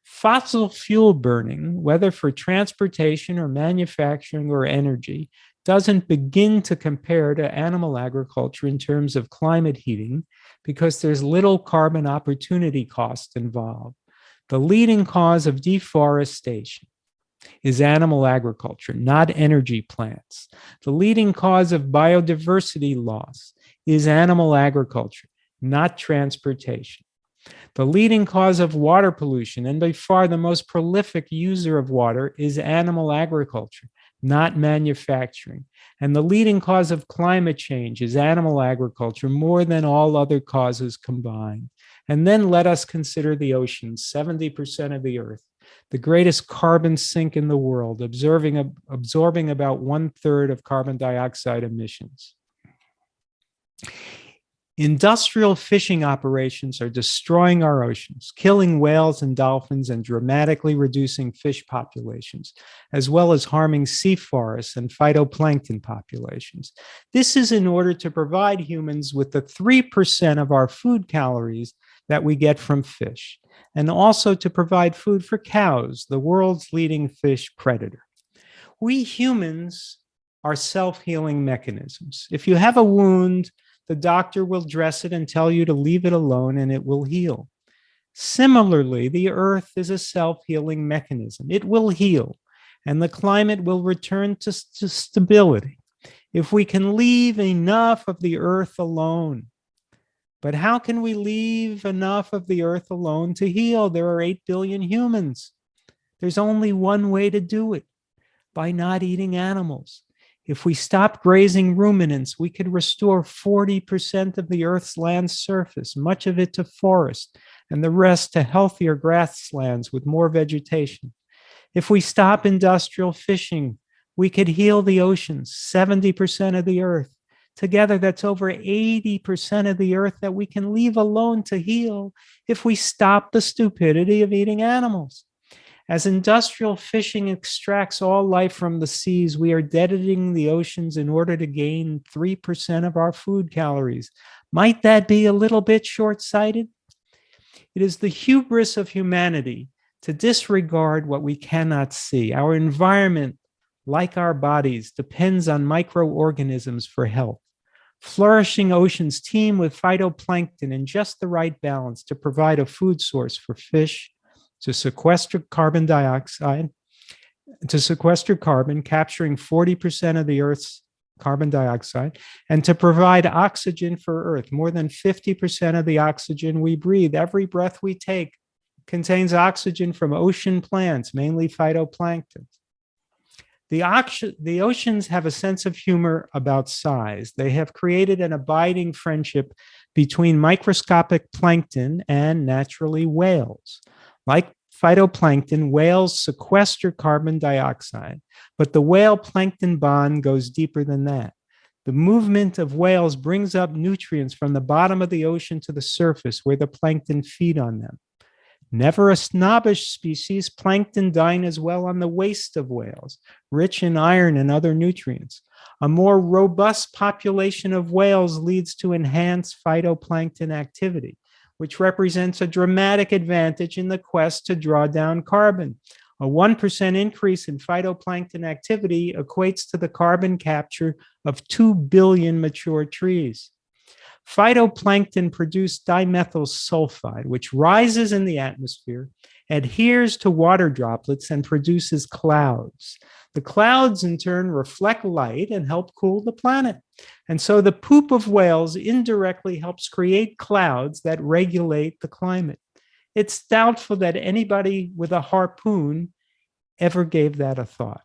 Fossil fuel burning, whether for transportation or manufacturing or energy, doesn't begin to compare to animal agriculture in terms of climate heating because there's little carbon opportunity cost involved. The leading cause of deforestation is animal agriculture, not energy plants. The leading cause of biodiversity loss is animal agriculture, not transportation. The leading cause of water pollution, and by far the most prolific user of water, is animal agriculture, not manufacturing. And the leading cause of climate change is animal agriculture, more than all other causes combined. And then let us consider the oceans, 70% of the earth, the greatest carbon sink in the world, absorbing about 1/3 of carbon dioxide emissions. Industrial fishing operations are destroying our oceans, killing whales and dolphins and dramatically reducing fish populations, as well as harming sea forests and phytoplankton populations. This is in order to provide humans with the 3% of our food calories that we get from fish, and also to provide food for cows, the world's leading fish predator. We humans are self-healing mechanisms. If you have a wound, the doctor will dress it and tell you to leave it alone, and it will heal. Similarly, the earth is a self-healing mechanism. It will heal, and the climate will return to stability if we can leave enough of the earth alone. But how can we leave enough of the earth alone to heal? There are 8 billion humans. There's only one way to do it, by not eating animals. If we stop grazing ruminants, we could restore 40% of the Earth's land surface, much of it to forest, and the rest to healthier grasslands with more vegetation. If we stop industrial fishing, we could heal the oceans, 70% of the Earth. Together, that's over 80% of the Earth that we can leave alone to heal if we stop the stupidity of eating animals. As industrial fishing extracts all life from the seas, we are deadening the oceans in order to gain 3% of our food calories. Might that be a little bit short-sighted? It is the hubris of humanity to disregard what we cannot see. Our environment, like our bodies, depends on microorganisms for health. Flourishing oceans teem with phytoplankton in just the right balance to provide a food source for fish, to sequester carbon dioxide, capturing 40% of the Earth's carbon dioxide, and to provide oxygen for Earth. More than 50% of the oxygen we breathe, every breath we take, contains oxygen from ocean plants, mainly phytoplankton. The oceans have a sense of humor about size. They have created an abiding friendship between microscopic plankton and, naturally, whales. Like phytoplankton, whales sequester carbon dioxide, but the whale-plankton bond goes deeper than that. The movement of whales brings up nutrients from the bottom of the ocean to the surface where the plankton feed on them. Never a snobbish species, plankton dine as well on the waste of whales, rich in iron and other nutrients. A more robust population of whales leads to enhanced phytoplankton activity, which represents a dramatic advantage in the quest to draw down carbon. A 1% increase in phytoplankton activity equates to the carbon capture of 2 billion mature trees. Phytoplankton produce dimethyl sulfide, which rises in the atmosphere, adheres to water droplets, and produces clouds. The clouds, in turn, reflect light and help cool the planet. And so the poop of whales indirectly helps create clouds that regulate the climate. It's doubtful that anybody with a harpoon ever gave that a thought.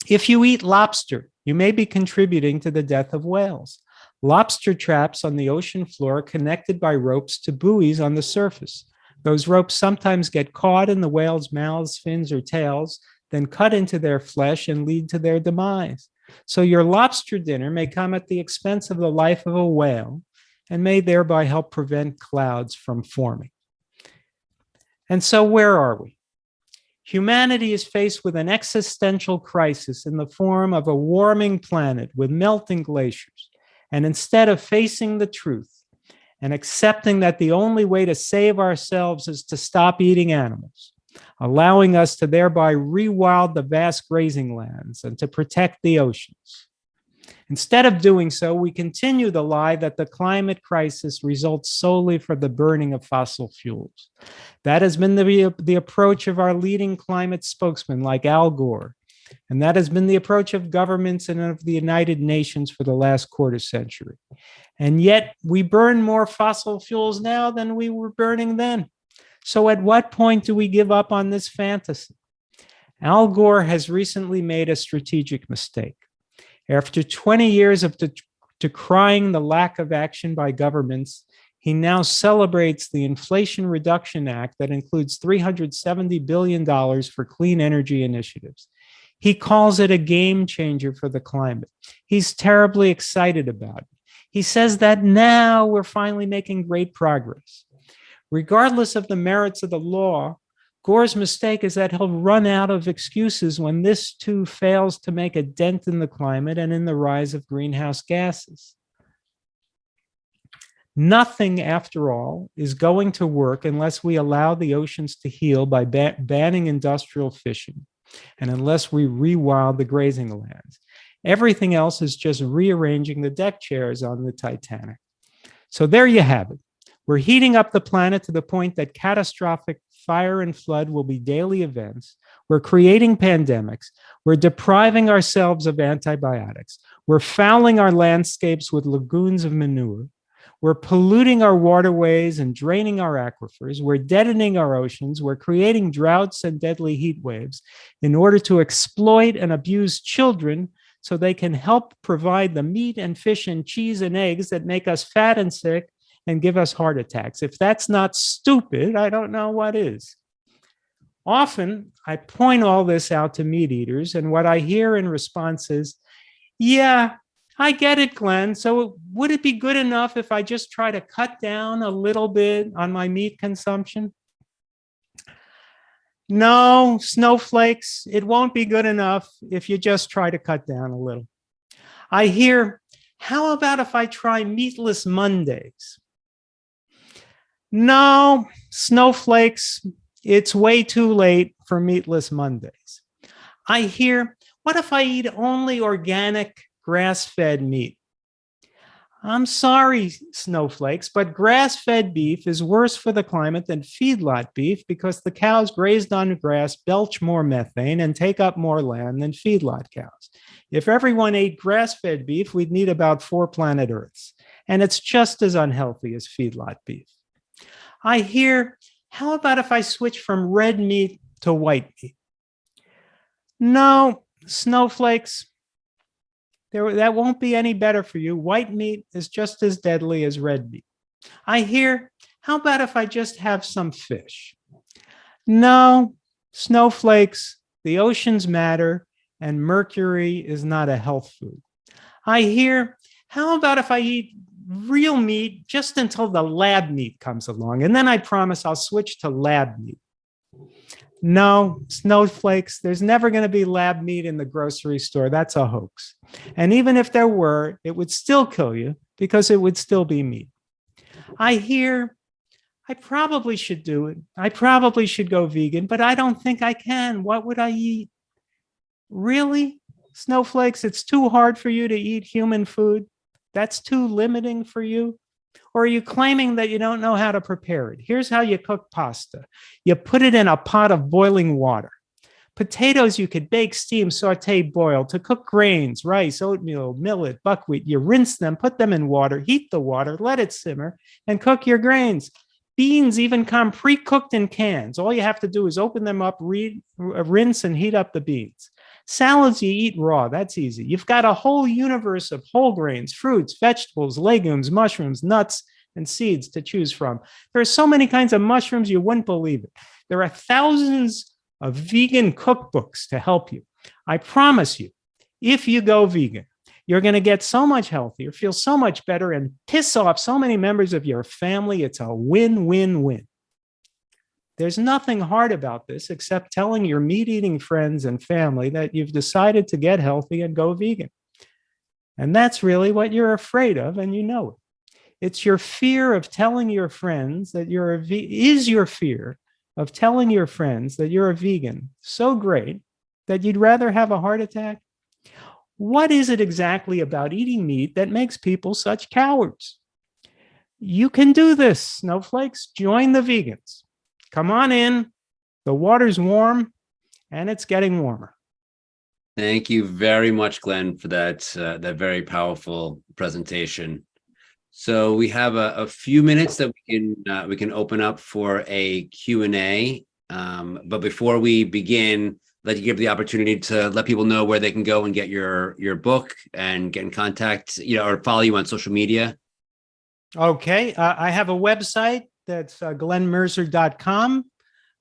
If you eat lobster, you may be contributing to the death of whales. Lobster traps on the ocean floor are connected by ropes to buoys on the surface. Those ropes sometimes get caught in the whales' mouths, fins, or tails, then cut into their flesh and lead to their demise. So your lobster dinner may come at the expense of the life of a whale and may thereby help prevent clouds from forming. And so where are we? Humanity is faced with an existential crisis in the form of a warming planet with melting glaciers. And instead of facing the truth and accepting that the only way to save ourselves is to stop eating animals, allowing us to thereby rewild the vast grazing lands and to protect the oceans. Instead of doing so, we continue the lie that the climate crisis results solely from the burning of fossil fuels. That has been the approach of our leading climate spokesmen like Al Gore, and that has been the approach of governments and of the United Nations for the last quarter century. And yet we burn more fossil fuels now than we were burning then. So at what point do we give up on this fantasy? Al Gore has recently made a strategic mistake. After 20 years of decrying the lack of action by governments, he now celebrates the Inflation Reduction Act that includes $370 billion for clean energy initiatives. He calls it a game changer for the climate. He's terribly excited about it. He says that now we're finally making great progress. Regardless of the merits of the law, Gore's mistake is that he'll run out of excuses when this too fails to make a dent in the climate and in the rise of greenhouse gases. Nothing, after all, is going to work unless we allow the oceans to heal by banning industrial fishing and unless we rewild the grazing lands. Everything else is just rearranging the deck chairs on the Titanic. So there you have it. We're heating up the planet to the point that catastrophic fire and flood will be daily events. We're creating pandemics. We're depriving ourselves of antibiotics. We're fouling our landscapes with lagoons of manure. We're polluting our waterways and draining our aquifers. We're deadening our oceans. We're creating droughts and deadly heat waves in order to exploit and abuse children so they can help provide the meat and fish and cheese and eggs that make us fat and sick and give us heart attacks. If that's not stupid, I don't know what is. Often, I point all this out to meat eaters, and what I hear in response is, yeah, I get it, Glenn. So would it be good enough if I just try to cut down a little bit on my meat consumption? No, snowflakes, it won't be good enough if you just try to cut down a little. I hear, how about if I try meatless Mondays? No, snowflakes, it's way too late for meatless Mondays. I hear, what if I eat only organic grass-fed meat? I'm sorry, snowflakes, but grass-fed beef is worse for the climate than feedlot beef because the cows grazed on grass belch more methane and take up more land than feedlot cows. If everyone ate grass-fed beef, we'd need about 4 planet Earths, and it's just as unhealthy as feedlot beef. I hear, how about if I switch from red meat to white meat? No, snowflakes, that won't be any better for you. White meat is just as deadly as red meat. I hear, how about if I just have some fish? No, snowflakes, the oceans matter, and mercury is not a health food. I hear, how about if I eat real meat just until the lab meat comes along, and then I promise I'll switch to lab meat? No, snowflakes, there's never going to be lab meat in the grocery store. That's a hoax. And even if there were, it would still kill you because it would still be meat. I hear, I probably should do it. I probably should go vegan, but I don't think I can. What would I eat? Really? Snowflakes, it's too hard for you to eat human food? That's too limiting for you? Or are you claiming that you don't know how to prepare it? Here's how you cook pasta. You put it in a pot of boiling water. Potatoes you could bake, steam, saute, boil. To cook grains, rice, oatmeal, millet, buckwheat, you rinse them, put them in water, heat the water, let it simmer, and cook your grains. Beans even come pre-cooked in cans. All you have to do is open them up, rinse, and heat up the beans. Salads you eat raw, that's easy. You've got a whole universe of whole grains, fruits, vegetables, legumes, mushrooms, nuts, and seeds to choose from. There are so many kinds of mushrooms, you wouldn't believe it. There are thousands of vegan cookbooks to help you. I promise you, if you go vegan, you're going to get so much healthier, feel so much better, and piss off so many members of your family. It's a win-win-win. There's nothing hard about this except telling your meat-eating friends and family that you've decided to get healthy and go vegan. And that's really what you're afraid of, and you know it. It's your fear of telling your friends that you're your fear of telling your friends that you're a vegan so great that you'd rather have a heart attack? What is it exactly about eating meat that makes people such cowards? You can do this, snowflakes. Join the vegans. Come on in. The water's warm, and it's getting warmer. Thank you very much, Glenn, for that very powerful presentation. So we have a few minutes that we can open up for a Q&A. But before we begin, let you give the opportunity to let people know where they can go and get your book and get in contact, or follow you on social media. Okay, I have a website that's glenmerzer.com.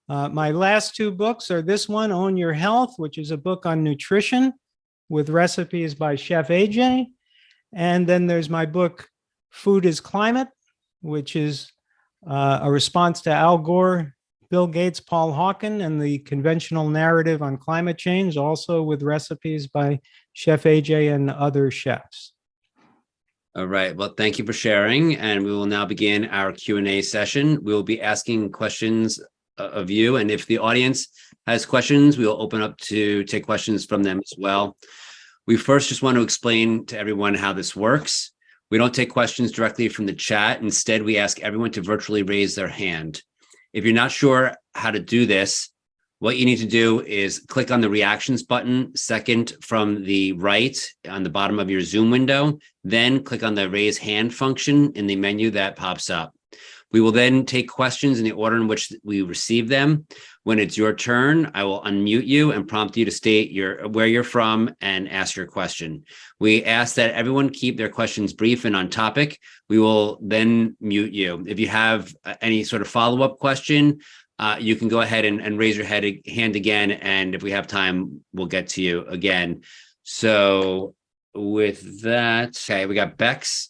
My last two books are this one, Own Your Health, which is a book on nutrition with recipes by Chef AJ. And then there's my book, Food is Climate, which is a response to Al Gore, Bill Gates, Paul Hawken, and the conventional narrative on climate change, also with recipes by Chef AJ and other chefs. All right. Well, thank you for sharing. And we will now begin our Q&A session. We will be asking questions of you. And if the audience has questions, we will open up to take questions from them as well. We first just want to explain to everyone how this works. We don't take questions directly from the chat. Instead, we ask everyone to virtually raise their hand. If you're not sure how to do this, what you need to do is click on the reactions button, second from the right on the bottom of your Zoom window, then click on the raise hand function in the menu that pops up. We will then take questions in the order in which we receive them. When it's your turn, I will unmute you and prompt you to state where you're from and ask your question. We ask that everyone keep their questions brief and on topic. We will then mute you. If you have any sort of follow-up question, you can go ahead and raise your hand again. And if we have time, we'll get to you again. So with that, okay, we got Bex.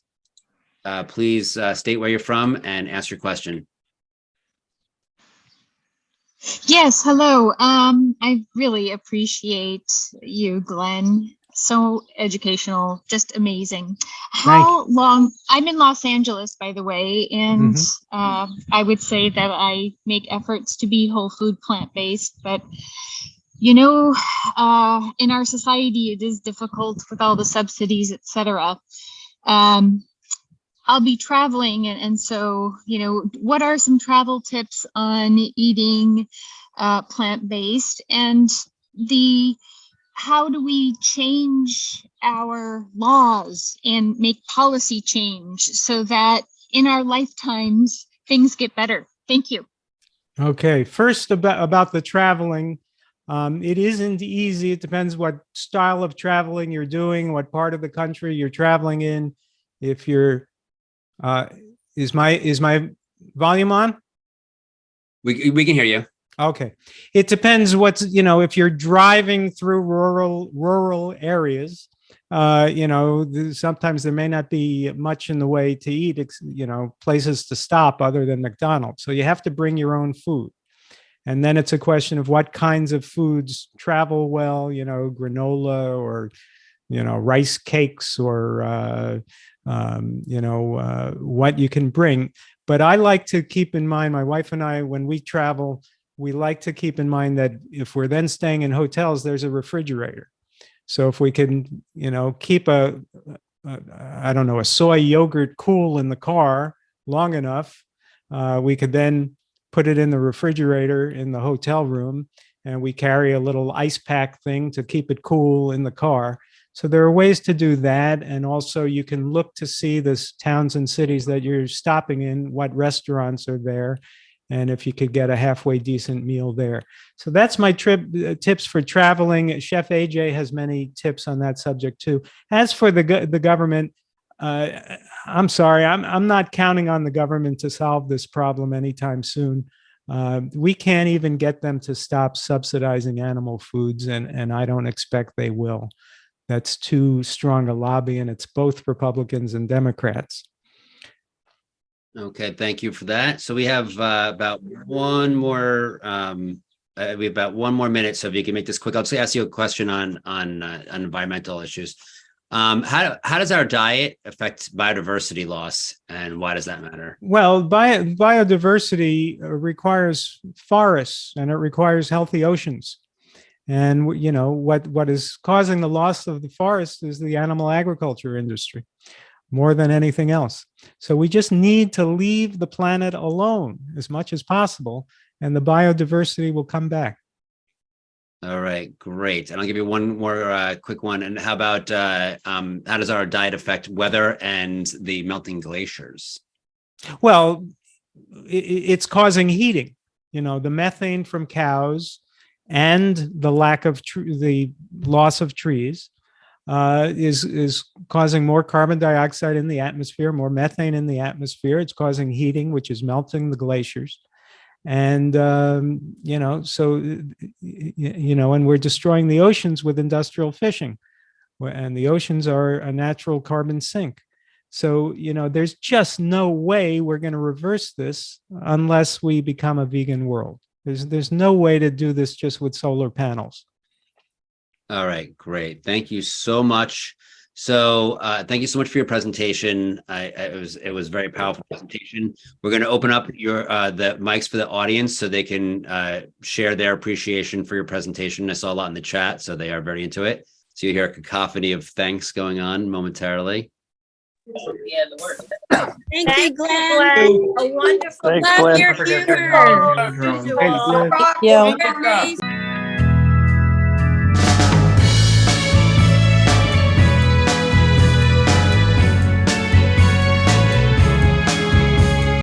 Please state where you're from and ask your question. Yes, hello. I really appreciate you, Glenn. So educational, just amazing. How long? I'm in Los Angeles, by the way, and I would say that I make efforts to be whole food, plant-based, but in our society, it is difficult with all the subsidies, etc. I'll be traveling, and so, what are some travel tips on eating plant-based, and how do we change our laws and make policy change so that in our lifetimes things get better? Thank you. Okay, first about the traveling. It isn't easy. It depends what style of traveling you're doing, what part of the country you're traveling in. If you're is my volume on? We can hear you. Okay. It depends if you're driving through rural areas, sometimes there may not be much in the way to eat, places to stop other than McDonald's. So you have to bring your own food. And then it's a question of what kinds of foods travel well, granola or, rice cakes or, what you can bring. But I like to keep in mind, my wife and I, when we travel, we like to keep in mind that if we're then staying in hotels, there's a refrigerator. So if we can, keep a soy yogurt cool in the car long enough, we could then put it in the refrigerator in the hotel room, and we carry a little ice pack thing to keep it cool in the car. So there are ways to do that. And also you can look to see the towns and cities that you're stopping in, what restaurants are there. And if you could get a halfway decent meal there. So that's my tips for traveling. Chef AJ has many tips on that subject too. As for the government, I'm sorry, I'm not counting on the government to solve this problem anytime soon. We can't even get them to stop subsidizing animal foods, and I don't expect they will. That's too strong a lobby, and it's both Republicans and Democrats. Okay, thank you for that. So we have about one more minute. So if you can make this quick, I'll just ask you a question on environmental issues. How does our diet affect biodiversity loss, and why does that matter? Well, biodiversity requires forests, and it requires healthy oceans. And you know what is causing the loss of the forest is the animal agriculture industry, more than anything else. So we just need to leave the planet alone as much as possible, and the biodiversity will come back. All right, great. And I'll give you one more quick one. And how about how does our diet affect weather and the melting glaciers? Well, it's causing heating. You know, the methane from cows and the lack of the loss of trees is causing more carbon dioxide in the atmosphere, more methane in the atmosphere. It's causing heating, which is melting the glaciers. And, you know, so, you know, and we're destroying the oceans with industrial fishing. And the oceans are a natural carbon sink. So, you know, there's just no way we're going to reverse this unless we become a vegan world. There's no way to do this just with solar panels. All right, great. Thank you so much. So thank you so much for your presentation. It was a very powerful presentation. We're going to open up the mics for the audience so they can share their appreciation for your presentation. I saw a lot in the chat, so they are very into it. So you hear a cacophony of thanks going on momentarily. Yeah, the work. Thank you, Glenn. A wonderful. Thanks, Love Glenn. your humor. Thanks, Glenn. Thank you.